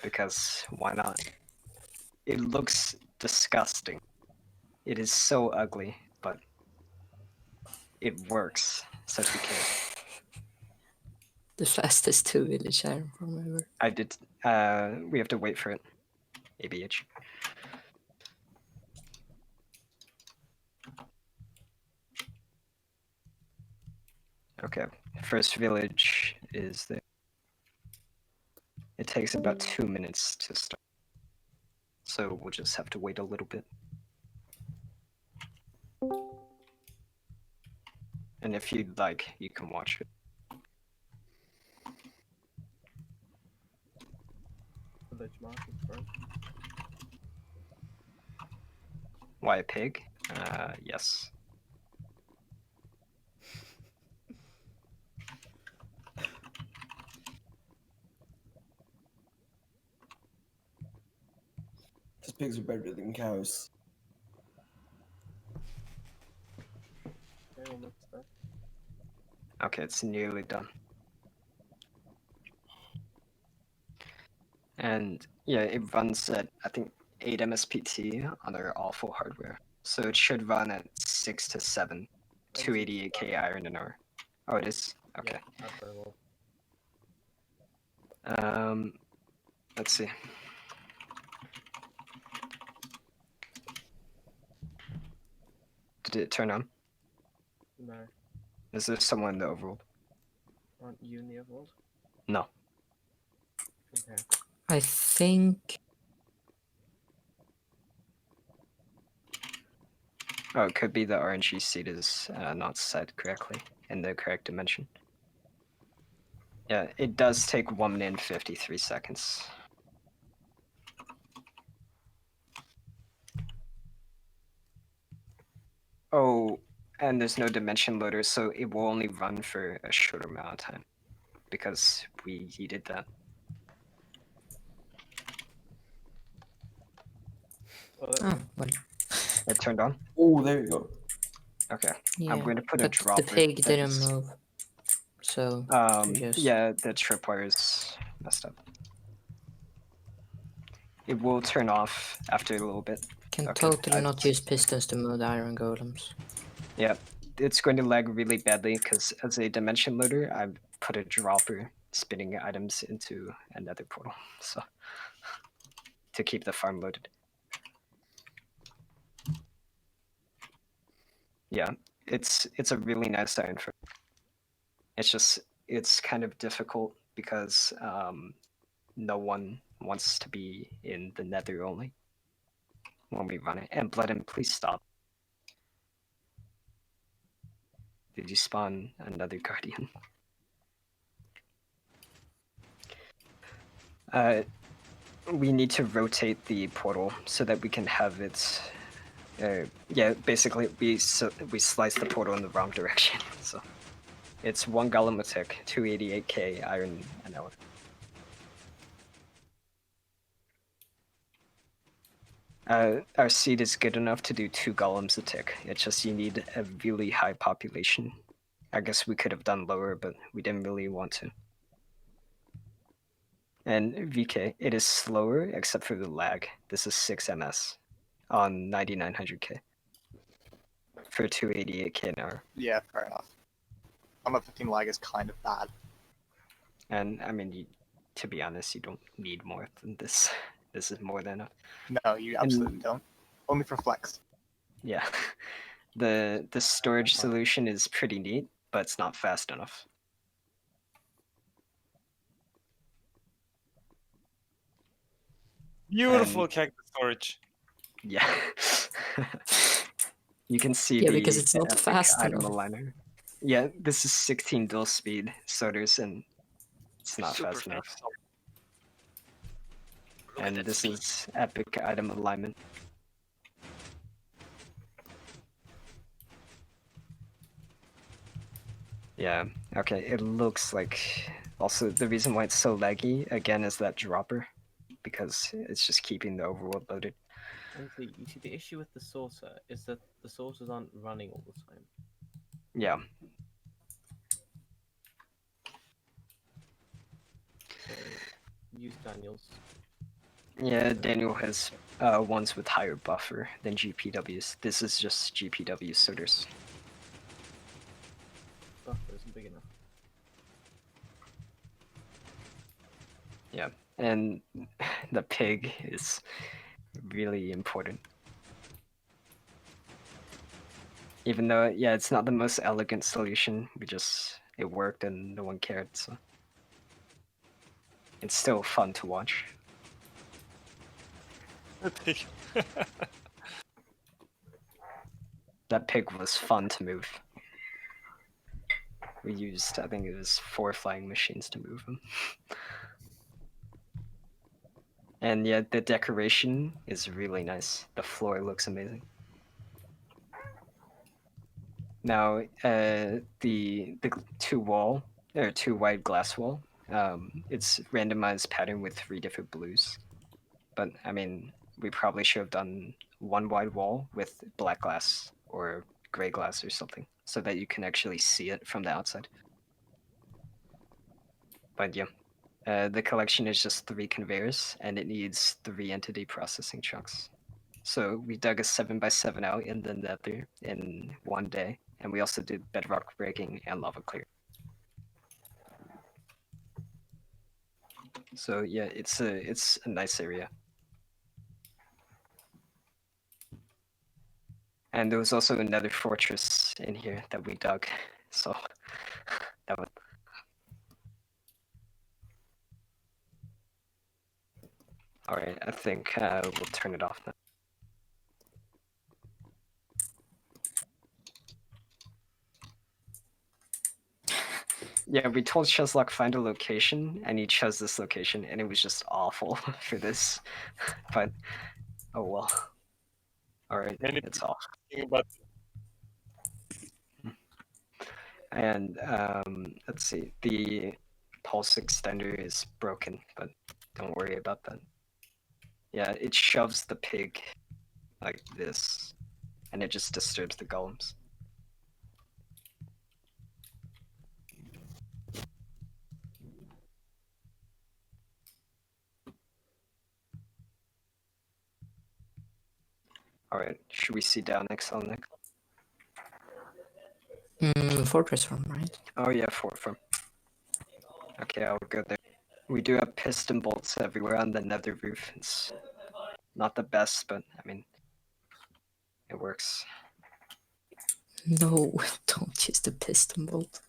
Because why not? It looks disgusting. It is so ugly, but it works, so we can. The fastest 2 village iron farm ever. I did. We have to wait for it. ABH. Okay, first village is there. It takes about 2 minutes to start. So we'll just have to wait a little bit. And if you'd like, you can watch it. Village market, bro. Why a pig? Yes. Because pigs are better than cows. Okay, it's nearly done. And yeah, it runs at, I think, 8 MSPT on their awful hardware. So it should run at 6 to 7, 288k iron an hour. Oh, it is? Okay. Let's see. Did it turn on? No. Is there someone in the overworld? Aren't you in the overworld? No. Okay. I think. Oh, it could be the RNG seed is not set correctly in the correct dimension. Yeah, it does take 1 minute and 53 seconds. Oh, and there's no dimension loader, so it will only run for a shorter amount of time because we yeeted that. Oh, well. It turned on? Oh, there you go. Okay. Yeah, I'm going to put a but drop. the pig didn't move. So, just... yeah, the tripwire is messed up. It will turn off after a little bit. Can Okay, totally not use pistons to move the iron golems. Yeah, it's going to lag really badly because as a dimension loader, I put a dropper spinning items into another portal, so to keep the farm loaded. Yeah, it's a really nice iron farm. It's kind of difficult because no one wants to be in the nether only when we run it. And Bloodin, please stop. Did you spawn another guardian? We need to rotate the portal so that we can have it. Yeah, basically we slice the portal in the wrong direction. So it's 1 golem a tick, 288k iron an hour. Our seed is good enough to do 2 golems a tick. It's just you need a really high population. I guess we could have done lower, but we didn't really want to. And VK, it is slower except for the lag. This is 6 ms on 9900k for 288k an hour. Yeah, fair enough. On 15 lag is kind of bad. And I mean, to be honest, you don't need more than this. This is more than enough. No, you absolutely don't. Only for flex. Yeah, the storage solution is pretty neat, but it's not fast enough. Beautiful cactus storage. Yeah. You can see Yeah, because it's not epic fast item enough. aligner. Yeah, this is 16 dual speed sorters and it's not Super fast enough. fast. Look at And that this speed. is epic item alignment. Yeah, okay, it looks like... Also, the reason why it's so laggy, again, is that dropper. Because it's just keeping the overworld loaded. Honestly, you see, the issue with the saucer is that the saucers aren't running all the time. Yeah. So, use Daniel's. Yeah, Daniel has ones with higher buffer than GPWs. This is just GPW sorters. Buffer isn't big enough. Yeah, and the pig is really important. Even though, yeah, it's not the most elegant solution, it worked and no one cared, so. It's still fun to watch. That pig was fun to move. We used, I think it was 4 flying machines to move him. And yeah, the decoration is really nice. The floor looks amazing. Now, the 2 wide glass wall, it's randomized pattern with 3 different blues. But I mean, we probably should have done 1 wide wall with black glass or gray glass or something, so that you can actually see it from the outside. But yeah, the collection is just 3 conveyors, and it needs 3 entity processing chunks. So we dug a 7x7 out in the nether in 1 day, and we also did bedrock breaking and lava clear. So yeah, it's a nice area. And there was also another fortress in here that we dug, so that was... Alright, I think we'll turn it off now. Yeah, we told Cheslock find a location, and he chose this location, and it was just awful for this. But, oh well. Alright, it's off. And let's see, the pulse extender is broken, but don't worry about that. Yeah, it shoves the pig like this, and it just disturbs the golems. Alright, should we see down next on next? Fortress farm, right? Oh yeah, fort farm. Okay, I'll go there. We do have piston bolts everywhere on the nether roof. It's not the best, but I mean, it works. No, don't use the piston bolt.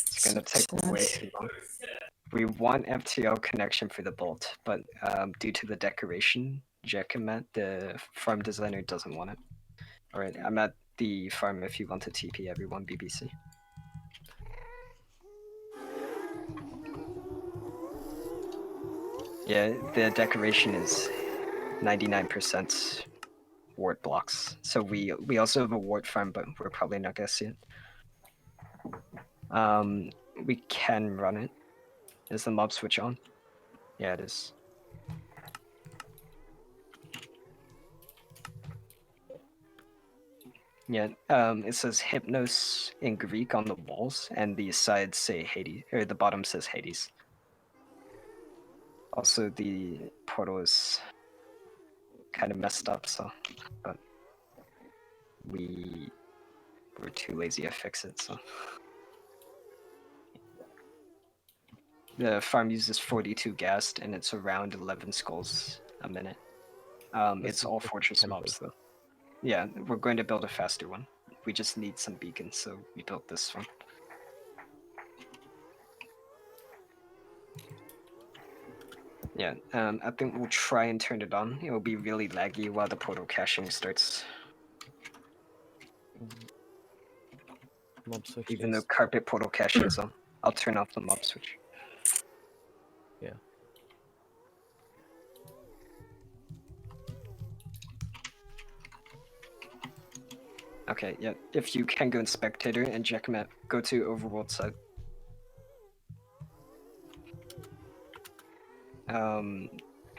It's gonna take way too long. We want FTL connection for the bolt, but due to the decoration, Jekamet, the farm designer, doesn't want it. Alright, I'm at the farm if you want to TP everyone, BBC. Yeah, the decoration is 99% ward blocks. So we also have a ward farm, but we're probably not gonna see it. We can run it. Is the mob switch on? Yeah, it is. Yeah, it says Hypnos in Greek on the walls, and the sides say Hades, or the bottom says Hades. Also, the portal is kind of messed up, so, but we were too lazy to fix it, so. The farm uses 42 gas, and it's around 11 skulls a minute. It's all fortress mobs, though. Yeah, we're going to build a faster one. We just need some beacons, so we built this one. Yeah, I think we'll try and turn it on. It will be really laggy while the portal caching starts. Mob switch. Even though carpet portal caching is on, I'll turn off the mob switch. Yeah. Okay, yeah. If you can go in spectator and Jekamet, go to overworld side.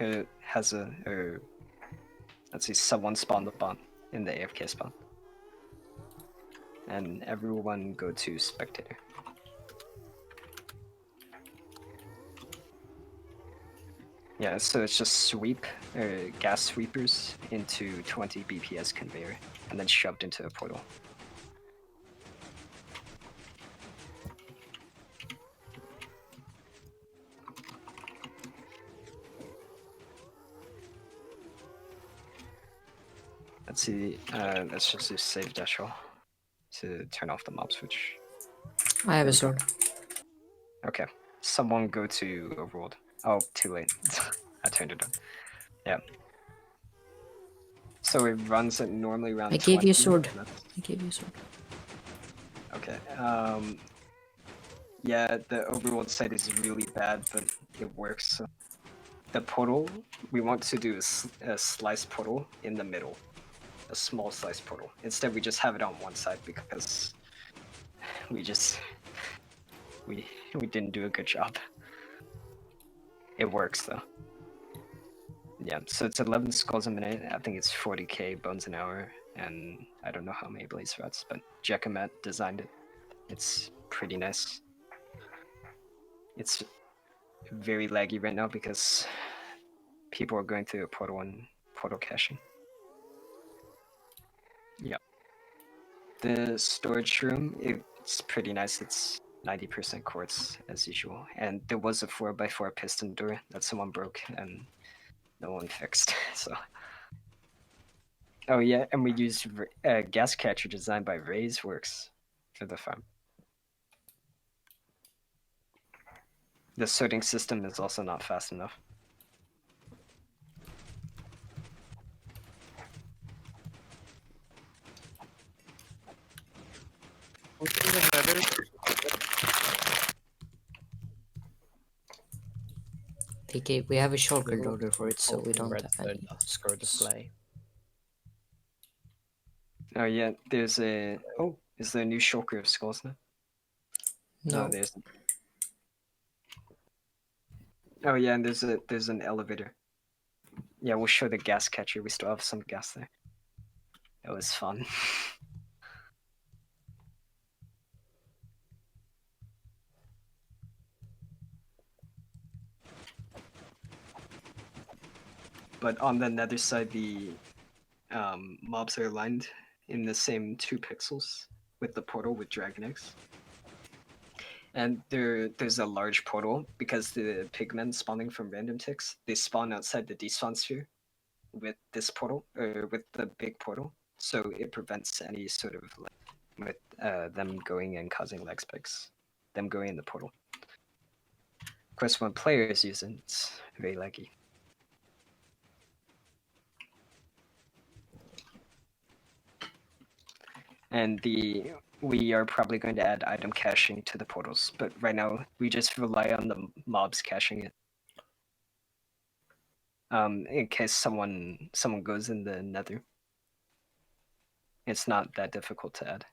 It has let's see, someone spawned the bomb in the AFK spawn. And everyone go to spectator. Yeah, so it's just sweep, gas sweepers into 20 BPS conveyor, and then shoved into a portal. Let's see, let's just do save dash roll to turn off the mob switch. I have a sword. Okay, someone go to overworld. Oh, too late. I turned it on. Yeah. So it runs at normally around I gave you a 20 sword. minutes. I gave you a sword. Okay. Yeah, the overworld site is really bad, but it works. So the portal, we want to do a slice portal in the middle. A small slice portal. Instead, we just have it on one side because we didn't do a good job. It works though. Yeah, so it's 11 skulls a minute. I think it's 40k bones an hour, and I don't know how many blaze rods, but Jekamet designed it. It's pretty nice. It's very laggy right now because people are going through a portal and portal caching. Yeah. The storage room, it's pretty nice. It's 90% quartz as usual. And there was a 4x4 piston door that someone broke and no one fixed, so. Oh yeah, and we used a gas catcher designed by Ray's Works for the farm. The sorting system is also not fast enough. PK, we have a shulker loader for it, so we don't have redstone any dust for display. Oh yeah, there's a... Oh, is there a new shulker of skulls now? No. There's... Oh yeah, and there's an elevator. Yeah, we'll show the gas catcher. We still have some gas there. It was fun. But on the nether side, the mobs are aligned in the same 2 pixels. with the portal with dragon eggs. And there's a large portal because the pigmen spawning from random ticks, they spawn outside the despawn sphere with this portal, or with the big portal. So it prevents any sort of like, with them going and causing lag spikes, them going in the portal. Of course, when players use it, it's very laggy. And we are probably going to add item caching to the portals, but right now we just rely on the mobs caching it. In case someone goes in the nether. It's not that difficult to add.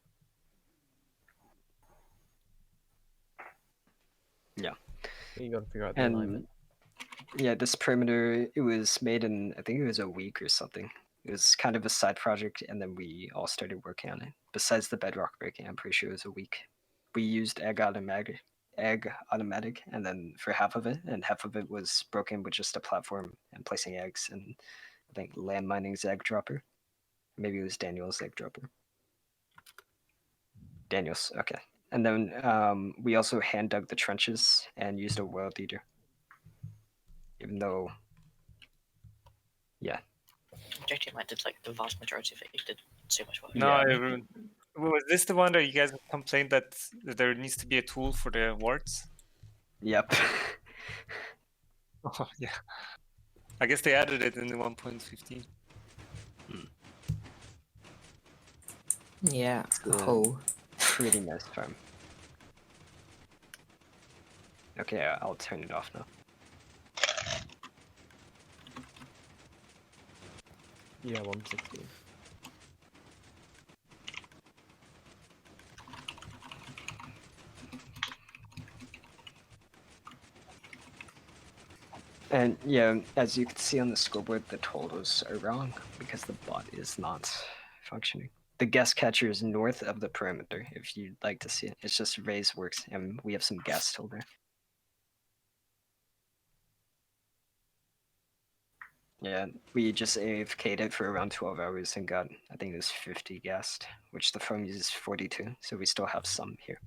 Yeah. You gotta figure out the alignment. Yeah, this perimeter, it was made in, I think it was a week or something. It was kind of a side project, and then we all started working on it. Besides the bedrock breaking, I'm pretty sure it was a week. We used egg automatic, and then for half of it, and half of it was broken with just a platform and placing eggs, and I think land mining's egg dropper. Maybe it was Daniel's egg dropper. Daniel's, okay. And then we also hand dug the trenches and used a world eater. Even though, yeah. JTM did like the vast majority of it. He did so much work. No, was this the one that you guys complained that there needs to be a tool for the wards? Yep. Oh, yeah. I guess they added it in the 1.15. Yeah. Oh. Pretty nice farm. Okay, I'll turn it off now. Yeah, 116. And yeah, as you can see on the scoreboard, the totals are wrong because the bot is not functioning. The guest catcher is north of the perimeter, if you'd like to see it. It's just Ray's works, and we have some gas still there. Yeah, we just AFK'd it for around 12 hours and got, I think it was 50 gassed, which the farm uses 42, so we still have some here.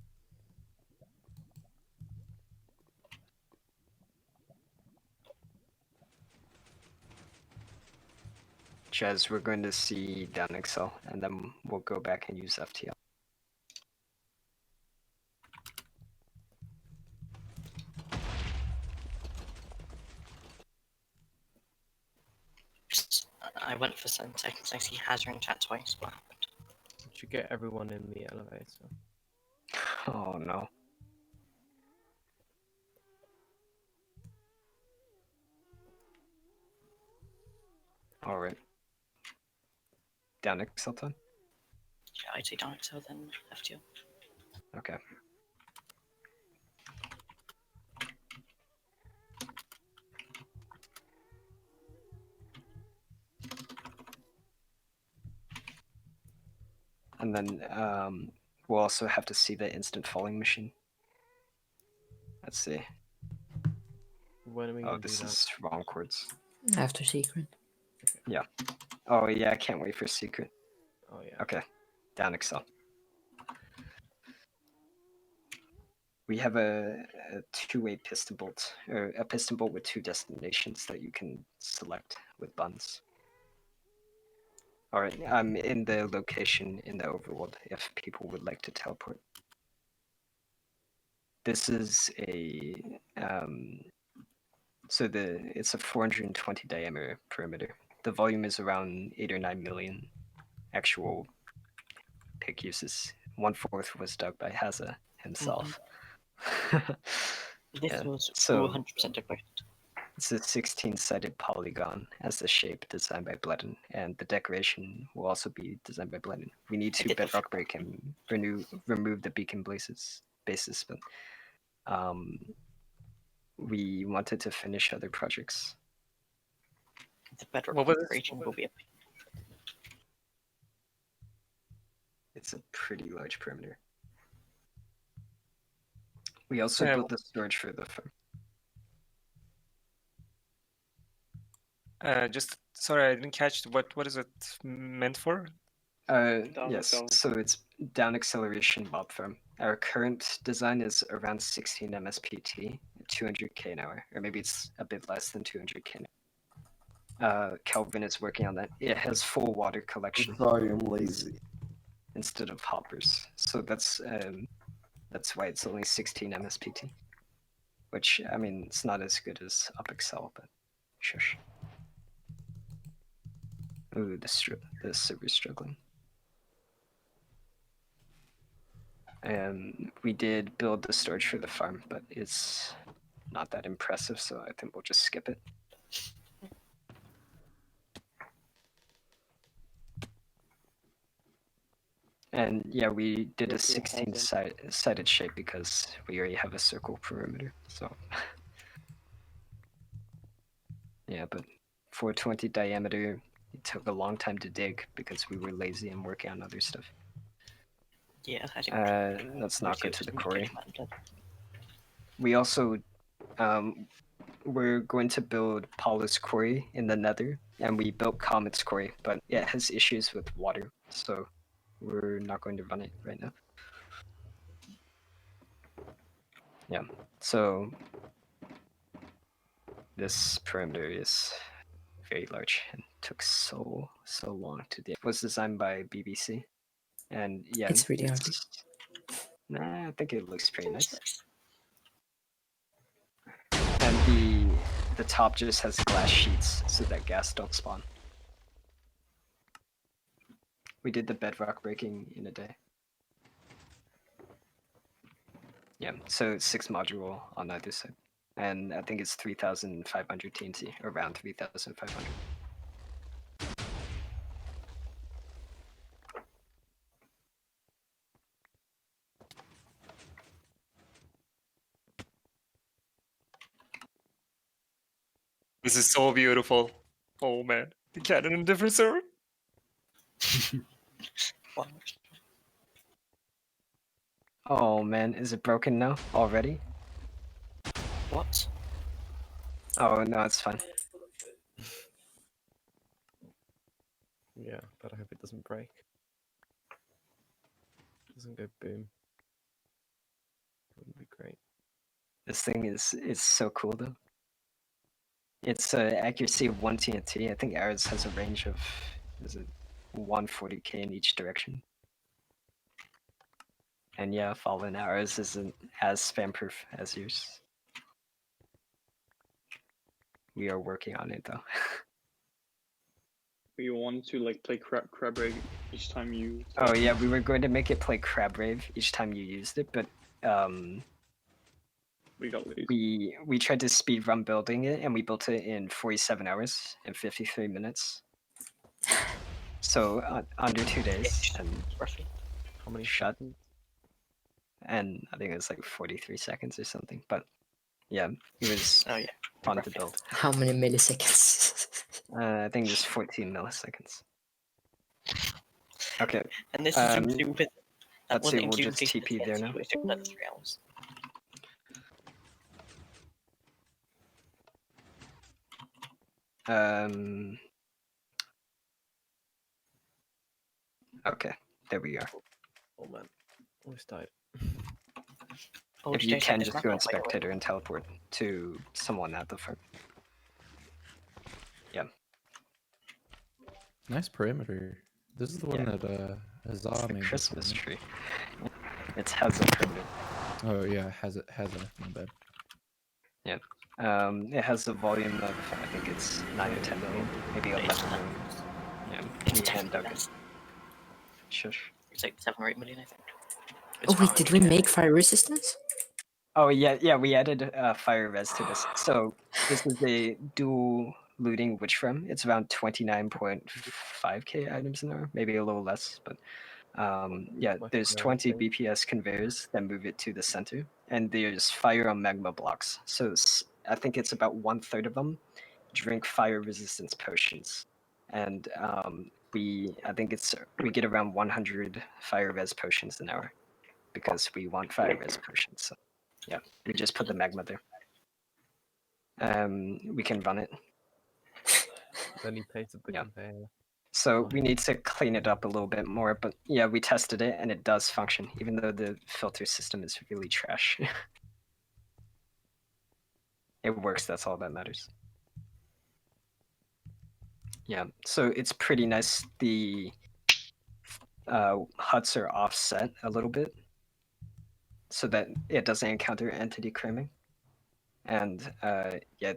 Chaz, we're going to see down Excel, and then we'll go back and use FTL. I went for 7 seconds. I see Hazard in chat twice. What happened? You should get everyone in the elevator. Oh no. Alright. Down Excel time? Yeah, I'd say down Excel then FTL. Okay. And then we'll also have to see the instant falling machine. Let's see. When are we gonna do this that? is wrong chords. After secret. Yeah. Oh yeah, I can't wait for secret. Oh yeah. Okay. Down Excel. We have a two-way piston bolt, or a piston bolt with 2 destinations that you can select with buttons. Alright, I'm in the location in the overworld if people would like to teleport. This is a it's a 420 diameter perimeter. The volume is around 8 or 9 million actual pick uses. 1/4 was dug by Haza himself. This was so 100% different. it's a 16-sided polygon as the shape designed by Bledden, and the decoration will also be designed by Bledden. We need to bedrock break and remove the beacon bases, but we wanted to finish other projects. The bedrock decoration will be a... It's a pretty large perimeter. We also built the storage for the farm. Just sorry, I didn't catch what is it meant for? Yes, so down acceleration mob farm. Our current design is around 16 MSPT, 200k an hour, or maybe it's a bit less than 200k an hour. Kelvin is working on that. It has full water collection. Sorry, I'm lazy. Instead of hoppers, so that's why it's only 16 MSPT. Which, I mean, it's not as good as UpExcel, but shush. Ooh, the server's struggling. We did build the storage for the farm, but it's not that impressive, so I think we'll just skip it. And yeah, we did a 16-sided shape because we already have a circle perimeter, so. Yeah, but 420 diameter, it took a long time to dig because we were lazy and working on other stuff. Yeah, I think let's not go to the quarry. recommended. We also, we're going to build Paulus Quarry in the Nether, and we built Comet's Quarry, but yeah, it has issues with water, so we're not going to run it right now. Yeah, so this perimeter is very large and took so long to do. It was designed by BBC, and yeah, It's really ugly. Nah, I think it looks pretty nice. And the top just has glass sheets so that gas don't spawn. We did the bedrock breaking in a day. Yeah, so 6 module on either side. And I think it's 3,500 TNT, around 3,500. This is so beautiful. Oh man, the cat in a different server. Wow. Oh man, is it broken now already? What? Oh no, it's fine. Yeah, but I hope it doesn't break. Doesn't go boom. Wouldn't be great. This thing is so cool though. It's accuracy of 1 TNT. I think arrows has a range of, is it 140k in each direction. And yeah, fallen arrows isn't as spam proof as yours. We are working on it though. We want to like play crab rave each time you. Oh yeah, we were going to make it play crab rave each time you used it, but we got lazy. we tried to speed run building it, and we built it in 47 hours and 53 minutes. So under 2 days, and roughly. How many shot? seconds? And I think it was like 43 seconds or something. But yeah, it was Oh yeah. fun to build. How many milliseconds? I think it was 14 milliseconds. Okay. And this is included. That let's see, wasn't we'll just included TP there now. It took another 3 hours. Okay, there we are. Oh man, almost died. Oh, If did you I can send just this go in map, by the way? spectator and teleport to someone at the farm. Yeah. Nice perimeter. This is the one that Azar The made. Christmas tree. It has a perimeter. Oh yeah, has it? My bad. Yeah. It has a volume of, I think it's 9 or 10 million, maybe 11 million. Yeah, It's we hand dug less. it. Shush. It's like 7 or 8 million, I think. Oh wait, did we make fire resistance? Oh yeah, we added fire res to this. So this is a dual looting witch farm. It's around 29.5k items an hour, maybe a little less, but yeah, there's 20 BPS conveyors that move it to the center, and there's fire on magma blocks. So I think it's about 1/3 of them drink fire resistance potions, and we get around 100 fire res potions an hour because we want fire res potions. So yeah, we just put the magma there. We can run it. Then he painted the conveyor. So we need to clean it up a little bit more, but yeah, we tested it and it does function, even though the filter system is really trash. It works, that's all that matters. Yeah, so it's pretty nice. The huts are offset a little bit so that it doesn't encounter entity cramming. And yeah,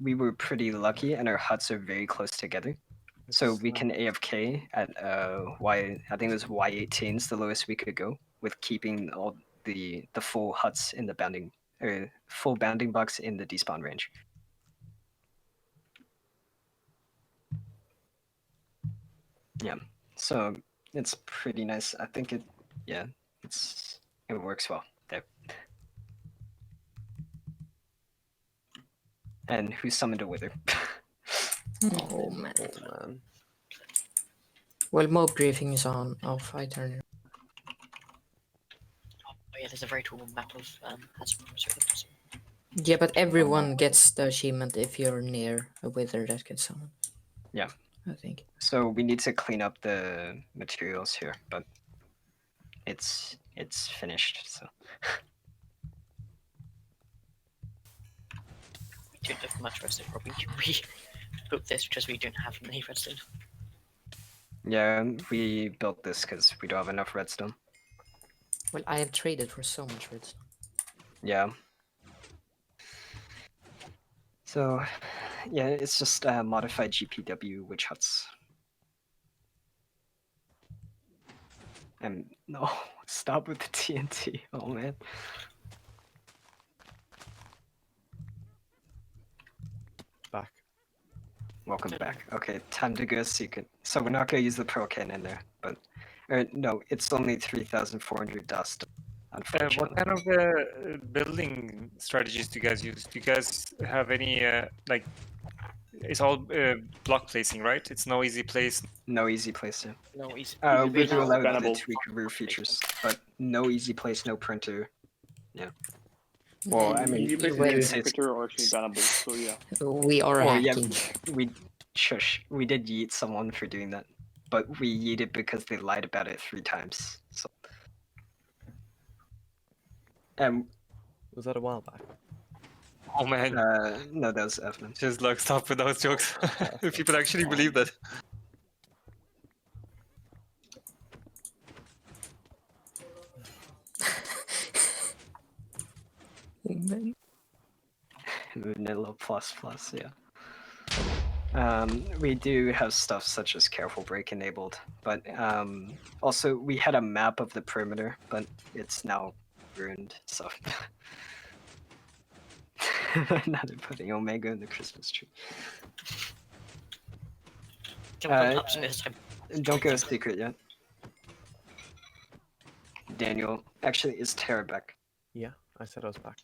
we were pretty lucky and our huts are very close together. So we can AFK at I think it was Y18 is the lowest we could go with keeping all the full huts in the bounding full bounding box in the despawn range. Yeah, so it's pretty nice. I think it works well there. And who summoned a wither? Oh man. Well, mob briefing is on. Oh, I turn it. Oh yeah, there's a very tall map of hazards. Yeah, but everyone gets the achievement if you're near a wither that gets summoned. Yeah, I think. So we need to clean up the materials here, but it's finished. So We don't have much redstone, Robbie. We built this because we don't have any redstone. yeah, we built this because we don't have enough redstone. Well, I have traded for so much redstone. Yeah. So, yeah, it's just modified GPW witch huts. And no, stop with the TNT. Oh man. Back. Welcome back. Okay, time to go secret. So we're not gonna use the pro cannon there, but no, it's only 3,400 dust. What kind of building strategies do you guys use? Do you guys have any like? It's all block placing, right? It's no easy place. No easy place. Yeah. No easy. We do allow the tweak roof features, but no easy place, no printer. Yeah. Well, I mean, you basically printer are actually bannable, so yeah. We are hacking. Yeah, we did yeet someone for doing that, but we yeeted because they lied about it 3 times. So. Was that a while back? Oh man. No, that was Evelyn. Just like stop with those jokes. People actually believe that. Vanilla plus, yeah. We do have stuff such as careful break enabled, but also we had a map of the perimeter, but it's now ruined, so. Now they're putting Omega in the Christmas tree. Don't go secret yet. Daniel, actually, is Tara back? Yeah, I said I was back.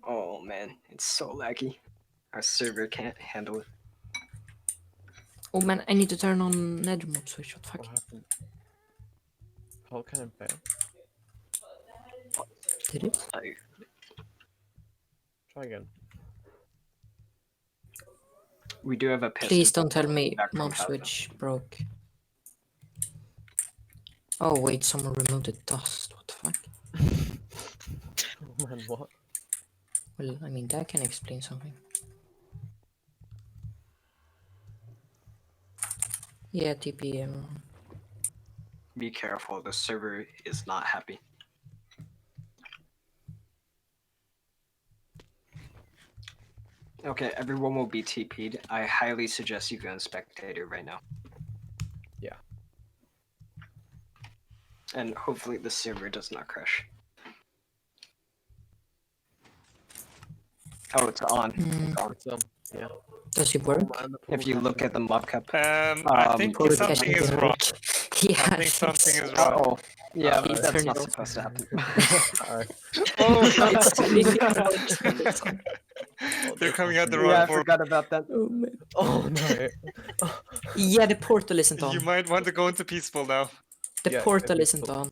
Oh man, it's so laggy. Our server can't handle it. Oh man, I need to turn on Nedge mode switch. What the fuck? What happened? Paul cannon fail. Did it? Oh. Try again. We do have a piston. Please don't tell me mob switch broke. Oh wait, someone removed the dust. What the fuck? Oh man, what? Well, I mean, that can explain something. Yeah, TP everyone. Be careful, the server is not happy. Okay, everyone will be TP'd. I highly suggest you go on spectator right now. Yeah. And hopefully the server does not crash. Oh, it's on. It's on. Yeah. Does it work? If you look at the mockup. I think something is wrong. Yeah, I think something is wrong. Oh, yeah, that's not supposed to happen. They're coming out the wrong Yeah, I form. forgot about that. Oh man. Oh no. Yeah, the portal isn't on. You might want to go into peaceful now. The Yeah, portal go isn't peaceful. on.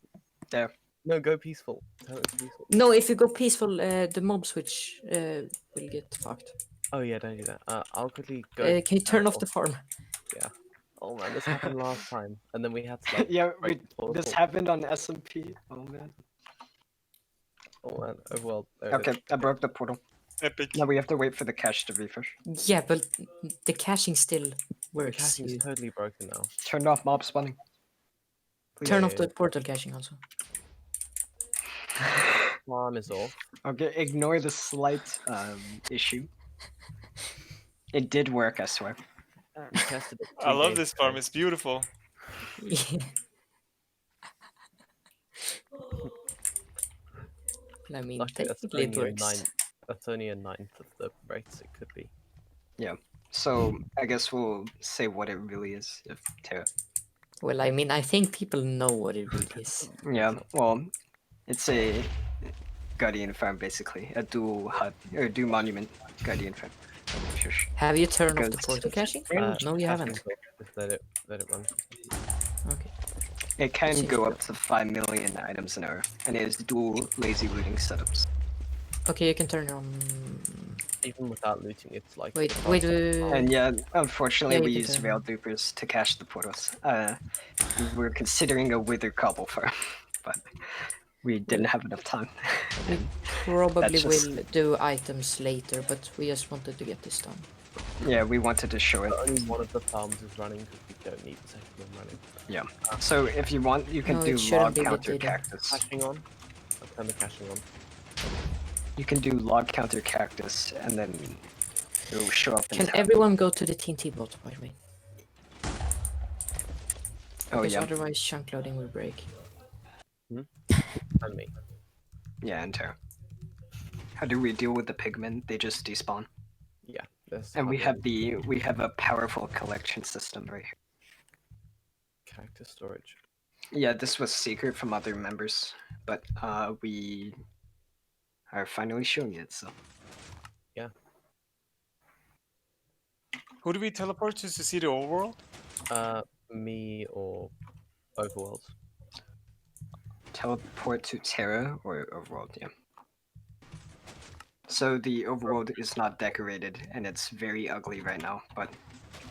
There. No, go peaceful. Tell it to peaceful. No, if you go peaceful, the mob switch will get fucked. Oh yeah, don't do that. I'll quickly go. Can you turn off the farm? Yeah. Oh man, this happened last time, and then we had to like. Yeah, break the portal. this happened on SMP. Oh man. Oh man. Oh well. There it Okay, is. I broke the portal. Epic. Now we have to wait for the cache to refresh. Yeah, but the caching still The works. caching is You totally broken now. Turned off mob spawning. turn Yeah, off the portal caching also. Farm is off. Okay, ignore the slight issue. It did work, I swear. We tested it. I 2 love days this ago. farm. It's beautiful. Yeah. I mean, Luckily, that's technically it only a works. ninth. That's only a ninth of the rates it could be. Yeah. So I guess we'll say what it really is. If Terra. Well, I mean, I think people know what it really is. Yeah. Well, it's a guardian farm basically, a dual hut or dual monument guardian farm. Shush. Have you turned off the Because- portal caching? No, you haven't. Just let it run. Okay. It can Seems go good. up to 5 million items an hour, and it is dual lazy looting setups. Okay, you can turn it on. Even without looting, it's like. Wait, it's wait, hard. And yeah, unfortunately, Yeah, you we can use turn rail on. dupers to cache the portals. We were considering a wither cobble farm, but we didn't have enough time. We And probably that's just- will do items later, but we just wanted to get this done. Yeah, we wanted to show it. Only one of the farms is running because we don't need the second one running. Yeah. So if you want, you can No, do it shouldn't log be counter data. cactus. Caching on. I'll turn the caching on. You can do log counter cactus, and then it'll show up in Can tab. everyone go to the TNT bot, by the way? Oh Because yeah, otherwise chunk loading will break. And me. yeah, and Terra. How do we deal with the pigmen? They just despawn. Yeah. There's And we hardly have a powerful collection system right here. character storage. Yeah, this was secret from other members, but we are finally showing it. So Who do we teleport to see the overworld? Me or Overworld. teleport to Terra or Overworld, yeah. So the Overworld is not decorated, and it's very ugly right now. But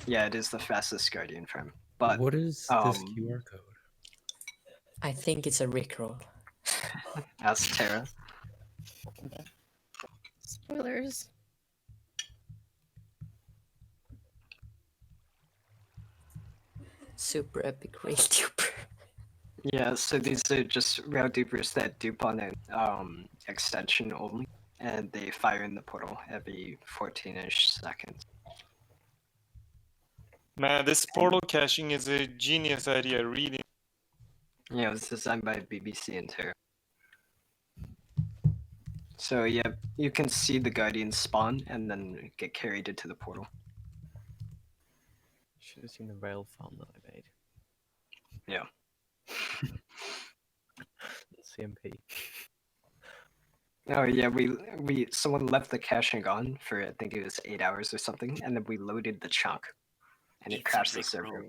yeah, it is the fastest Guardian farm. But What is this QR code? I think it's a rickroll. ask Terra. Spoilers. Super epic rail tuber. Yeah, so these are just rail dupers that dupe on an extension only, and they fire in the portal every 14-ish seconds. Man, this portal caching is a genius idea, really. Yeah, it was designed by BBC and Terra. So yeah, you can see the Guardians spawn and then get carried into the portal. Should have seen the rail farm that I made. Yeah. CMP. Oh yeah, we someone left the caching on for I think it was 8 hours or something, and then we loaded the chunk, and it crashed the server.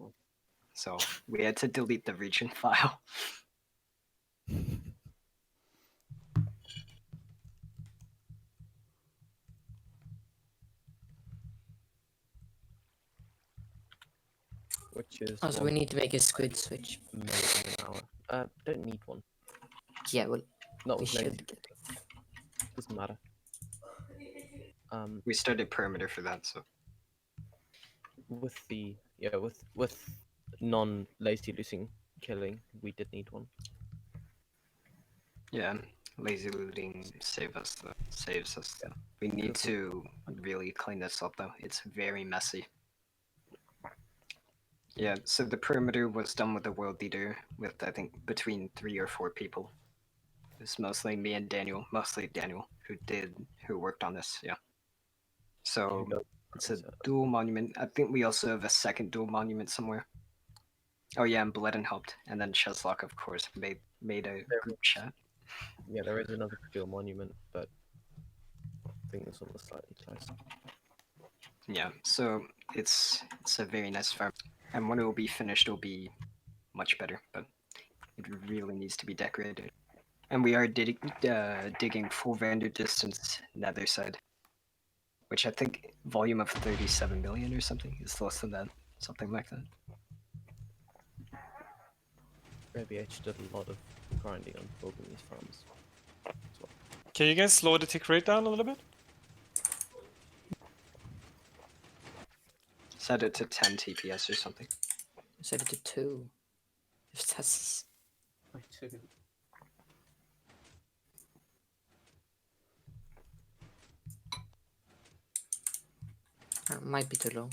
So we had to delete the region file. Which is. Also, we need to make a squid switch. Maybe an hour. Don't need one. Yeah, well, Not we with lazy. should. Doesn't matter. We started perimeter for that, so With the with non-lazy losing killing, we did need one. yeah, lazy looting saves us though. We need to really clean this up though. It's very messy. Yeah, so the perimeter was done with a world leader with I think between 3 or 4 people. It's mostly me and Daniel, mostly Daniel, who worked on this, yeah. So it's a dual monument. I think we also have a second dual monument somewhere. Oh yeah, and Bledden helped, and then Cheslock of course made a group chat. Yeah, there is another dual monument, but I think this one was slightly closer. Yeah, so it's a very nice farm, and when it will be finished, it'll be much better. But It really needs to be decorated. And we are digging full render distance nether side, which I think volume of 37 million or something is less than that, something like that. Maybe I did a lot of grinding on building these farms. So, Can you guys slow the tick rate down a little bit? Set it to 10 TPS or something. Set it to 2. If that's... My two. might be too low.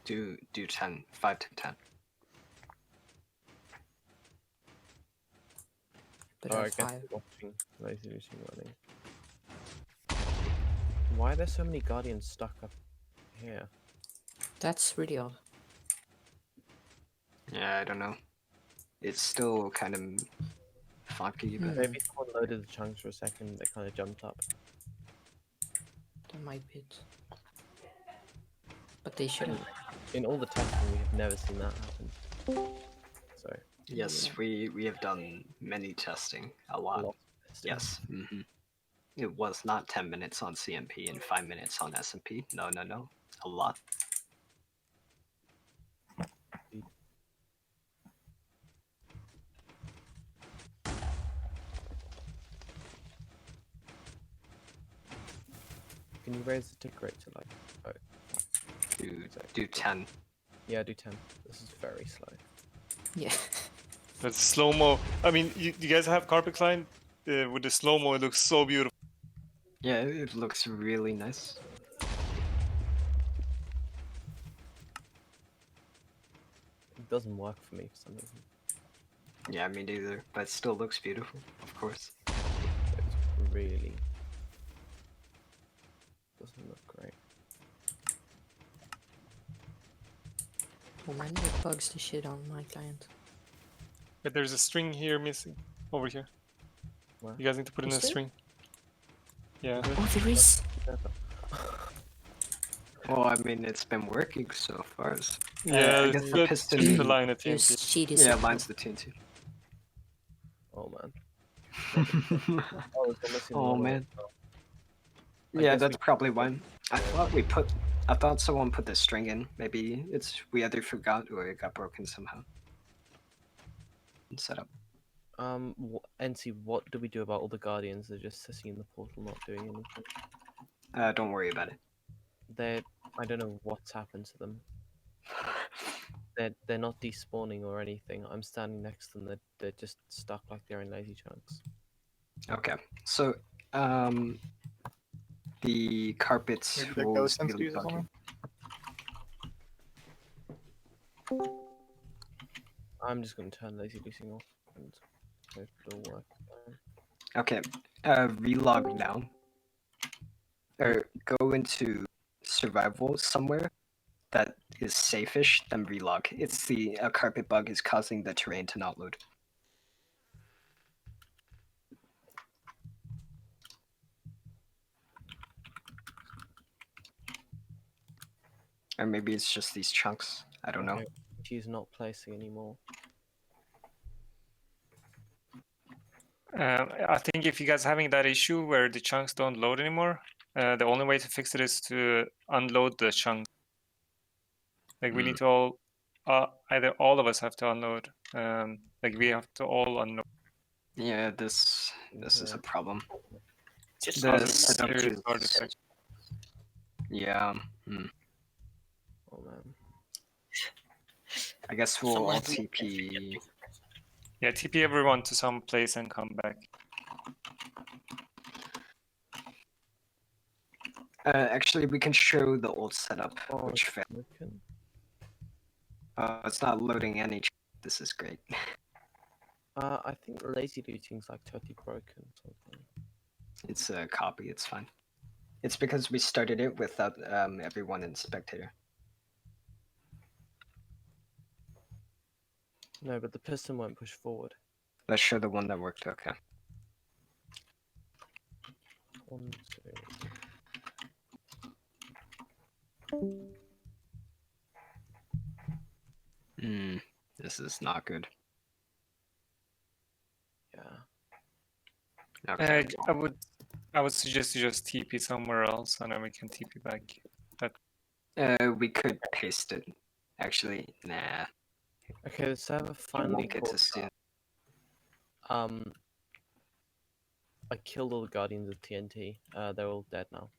Do 10, 5 to 10. But oh, I at guess 5. watching lazy losing running. Why are there so many guardians stuck up here? That's really odd. Yeah, I don't know. It's still kind of funky, but Maybe someone loaded the chunks for a second, they kind of jumped up. That might be it. But they shouldn't. In all the testing, we have never seen that happen. So. yes, we have done many testing, a lot. Yes. It was not 10 minutes on CMP and 5 minutes on SMP. No, a lot. Can you raise the tick rate to like do 10. Yeah, do 10. This is very slow. Yeah. But slow-mo. I mean, you guys have carpet climb with the slow-mo. It looks so beautiful. Yeah, it looks really nice. It doesn't work for me for some reason. Yeah, me neither. But it still looks beautiful, of course. It's really doesn't look great. Oh man, it bugs the shit on my client. But there's a string here missing. Over here. Where? You guys need to put in a string. Yeah. Oh, there is. Well, I mean, it's been working so far. Yeah, I guess the piston. the line at Yes, TNT. cheat is Yeah, mine's the TNT. Oh man. Oh man. Yeah, that's probably why. I thought someone put the string in. Maybe we either forgot or it got broken somehow. Set up. NC, what do we do about all the guardians? They're just sitting in the portal, not doing anything. Don't worry about it. I don't know what's happened to them. They're not despawning or anything. I'm standing next to them. They're just stuck like they're in lazy chunks. Okay, so the carpets Maybe the will ghost really uses bug you. I'm just going to turn lazy losing off and hope it'll work. Okay, relog now. Or go into survival somewhere that is safe-ish, then relog. It's the carpet bug is causing the terrain to not load. Or maybe it's just these chunks. I don't know. She's not placing anymore. I think if you guys are having that issue where the chunks don't load anymore, the only way to fix it is to unload the chunk. Like we need to all, either all of us have to unload. Like we have to all unload. Yeah, this is a problem. Just the artifact. Yeah. Oh man. I guess we'll all TP. Yeah, TP everyone to some place and come back. Actually, we can show the old setup, which failed. It's not loading any. This is great. I think lazy looting's like totally broken. Something. It's a copy. It's fine. It's because we started it without everyone in spectator. No, but the piston won't push forward. Let's show the one that worked. Okay. 1, 2. This is not good. Yeah. Okay. I would suggest you just TP somewhere else, and then we can TP back. We could paste it. Actually, nah. Okay, the server finally Get to see it. I killed all the Guardians of TNT. They're all dead now.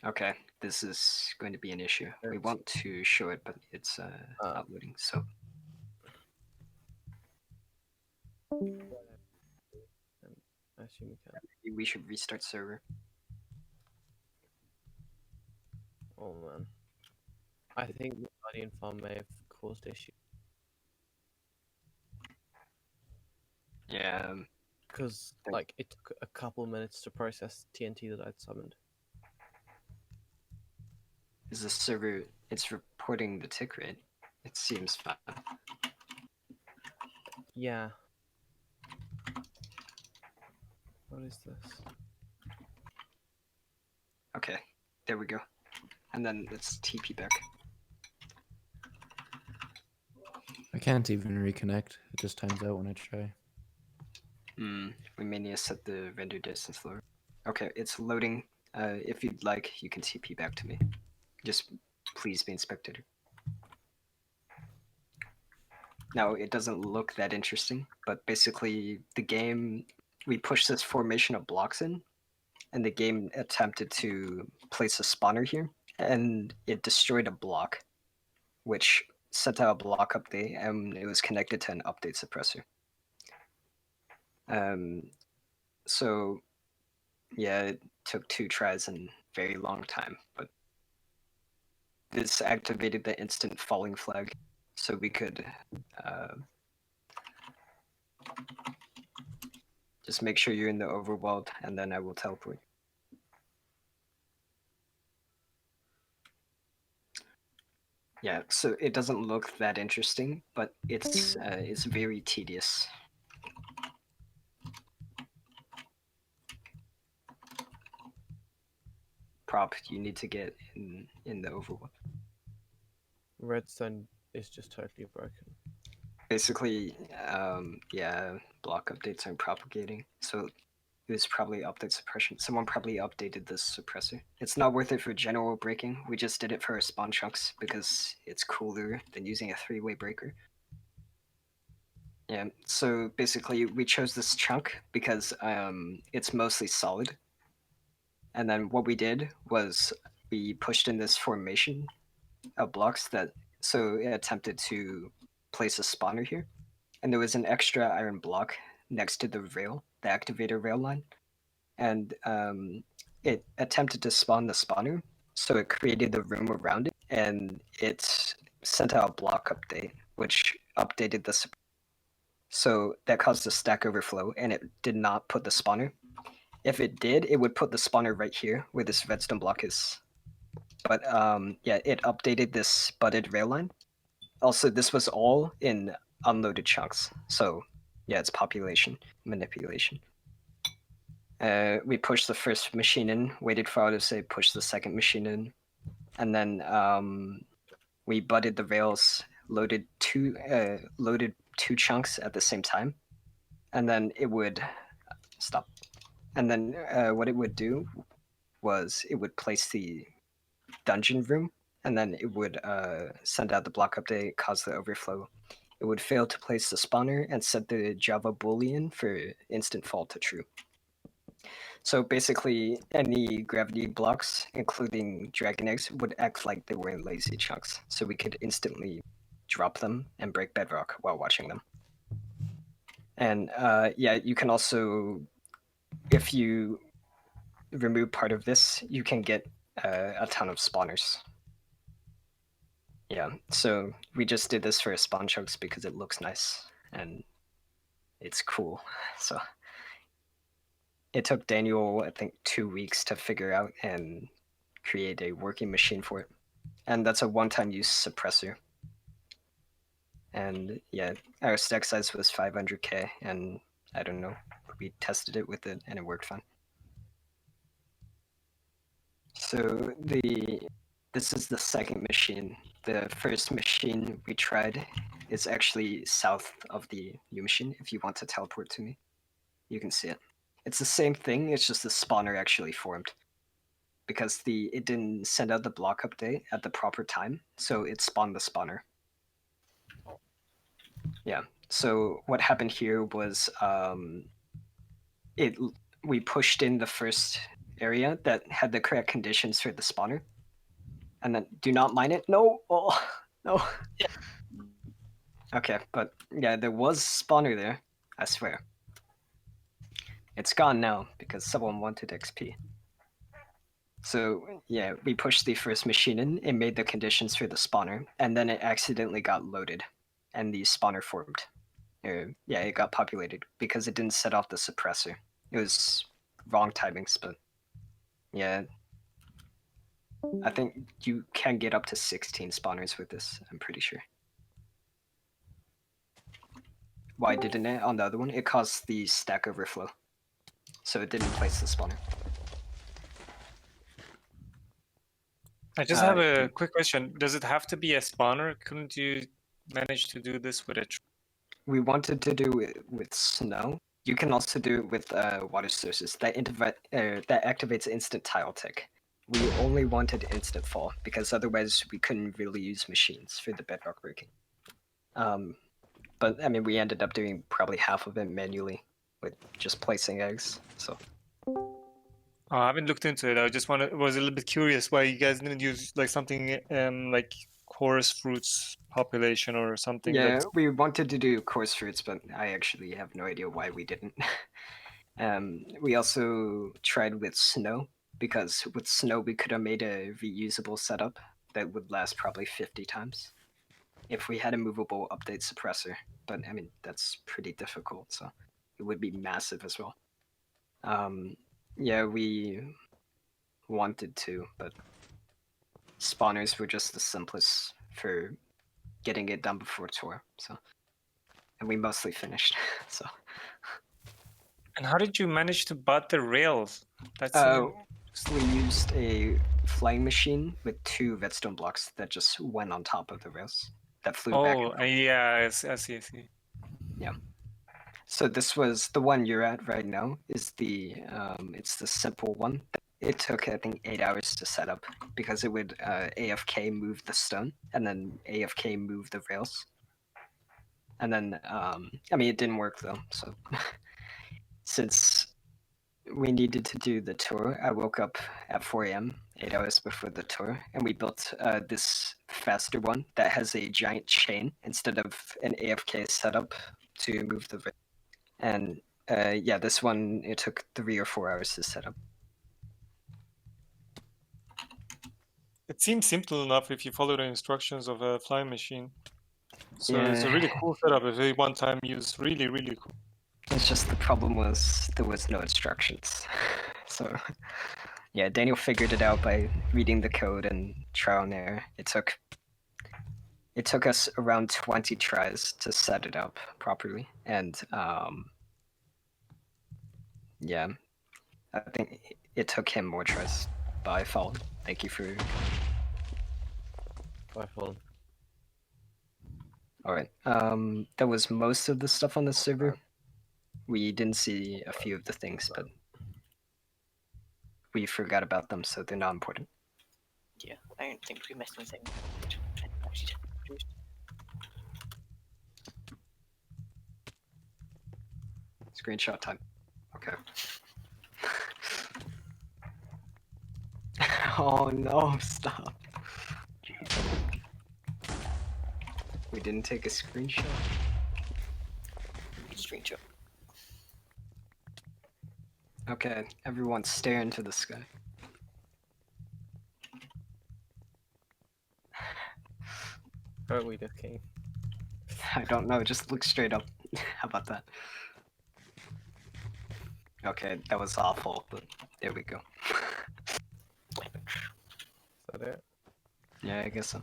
Okay, this is going to be an issue. We want to show it, but it's uploading, so. I assume we can. We should restart server. Oh man. I think the Guardian farm may have caused issues. Yeah. Because, like, it took a couple minutes to process TNT that I'd summoned. Is the server, it's reporting the tick rate. It seems fine. Yeah. What is this? Okay, there we go. And then let's TP back. I can't even reconnect. It just times out when I try. We may need to set the render distance lower. Okay, it's loading. If you'd like, you can TP back to me. Just please be in spectator. Now, it doesn't look that interesting, but basically the game, we pushed this formation of blocks in, and the game attempted to place a spawner here, and it destroyed a block, which sent out a block update, and it was connected to an update suppressor. So yeah, it took 2 tries and very long time, but this activated the instant falling flag, so we could just make sure you're in the overworld, and then I will teleport. Yeah, so it doesn't look that interesting, but it's very tedious. Prop, you need to get in the overworld. Redstone is just totally broken. Basically, yeah, block updates aren't propagating, so it was probably update suppression. Someone probably updated this suppressor. It's not worth it for general breaking. We just did it for our spawn chunks because it's cooler than using a 3-way breaker. Yeah, so basically we chose this chunk because it's mostly solid. And then what we did was we pushed in this formation of blocks that, so it attempted to place a spawner here. And there was an extra iron block next to the rail, the activator rail line. And it attempted to spawn the spawner, so it created the room around it, and it sent out a block update, which updated the. So that caused a stack overflow, and it did not put the spawner. If it did, it would put the spawner right here, where this redstone block is. But yeah, it updated this butted rail line. Also, this was all in unloaded chunks, so yeah, it's population manipulation. We pushed the first machine in, waited for auto save, pushed the second machine in, and then we butted the rails, loaded two chunks at the same time, and then it would stop. And then what it would do was it would place the dungeon room, and then it would send out the block update, cause the overflow. It would fail to place the spawner and set the Java boolean for instant fall to true. So basically, any gravity blocks, including dragon eggs, would act like they were in lazy chunks, so we could instantly drop them and break bedrock while watching them. And yeah, you can also, if you remove part of this, you can get a ton of spawners. Yeah, so we just did this for spawn chunks because it looks nice and it's cool. So it took Daniel, I think, 2 weeks to figure out and create a working machine for it. And that's a one-time use suppressor. And yeah, our stack size was 500k, and I don't know, we tested it with it and it worked fine. So the This is the second machine. The first machine we tried is actually south of the new machine. If you want to teleport to me, you can see it. It's the same thing, it's just the spawner actually formed. Because it didn't send out the block update at the proper time, so it spawned the spawner. Yeah, so what happened here was we pushed in the first area that had the correct conditions for the spawner. And then do not mine it. No, oh no. Yeah. Okay, but yeah, there was spawner there, I swear. It's gone now because someone wanted XP. So yeah, we pushed the first machine in, it made the conditions for the spawner, and then it accidentally got loaded, and the spawner formed. Yeah, it got populated because it didn't set off the suppressor. It was wrong timings, but yeah. I think you can get up to 16 spawners with this, I'm pretty sure. Why didn't it on the other one? It caused the stack overflow. So it didn't place the spawner. I just have a quick question. Does it have to be a spawner? Couldn't you manage to do this with a We wanted to do it with snow. You can also do it with water sources. That activates instant tile tick. We only wanted instant fall because otherwise we couldn't really use machines for the bedrock breaking. But I mean, we ended up doing probably half of it manually with just placing eggs. So. I haven't looked into it. I just was a little bit curious why you guys didn't use like something like coarse fruits population or something. Yeah, we wanted to do coarse fruits, but I actually have no idea why we didn't. We also tried with snow, because with snow we could have made a reusable setup that would last probably 50 times if we had a movable update suppressor. But I mean, that's pretty difficult, so it would be massive as well. Yeah, we wanted to, but spawners were just the simplest for getting it done before tour, so. And we mostly finished, so. And how did you manage to butt the rails? We used a flying machine with 2 redstone blocks that just went on top of the rails that flew back. Oh, yeah, I see. Yeah. So this was the one you're at right now. Is the it's the simple one. It took I think 8 hours to set up because it would AFK move the stone and then AFK move the rails. And then I mean it didn't work though. So since we needed to do the tour, I woke up at 4 a.m. 8 hours before the tour, and we built this faster one that has a giant chain instead of an AFK setup to move the rail. And yeah, this one, it took 3 or 4 hours to set up. It seems simple enough if you follow the instructions of a flying machine. So Yeah. it's a really cool setup. If a one-time use, really, really cool. It's just the problem was there was no instructions. So yeah, Daniel figured it out by reading the code and trial and error. It took us around 20 tries to set it up properly, and yeah, I think it took him more tries. By fault. Thank you for. By fault. All right. That was most of the stuff on the server. We didn't see a few of the things, but we forgot about them, so they're not important. Yeah, I don't think we missed anything. Screenshot time. Okay. Oh no, stop. We didn't take a screenshot. Screenshot. Okay, everyone stare into the sky. How are we looking? I don't know, just look straight up. How about that? Okay, that was awful, but there we go. Is that it? Yeah, I guess so.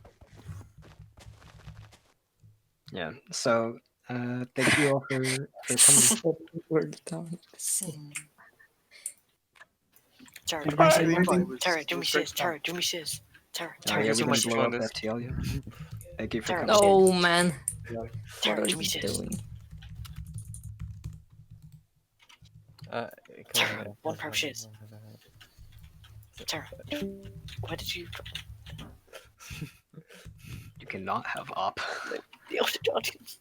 Yeah, so thank you all for coming. We're down. Tara, Everyone say one thing. Tara, do me sis. Tara, do me sis. Tara, Oh, Tara, yeah, so we much didn't to blow on up this. FTL yet. Thank you for Tara, coming. Oh man. Tara, What do are me you this. doing? Tara, one pro shiz. Tara, why did you drop You cannot have op. the other guardians?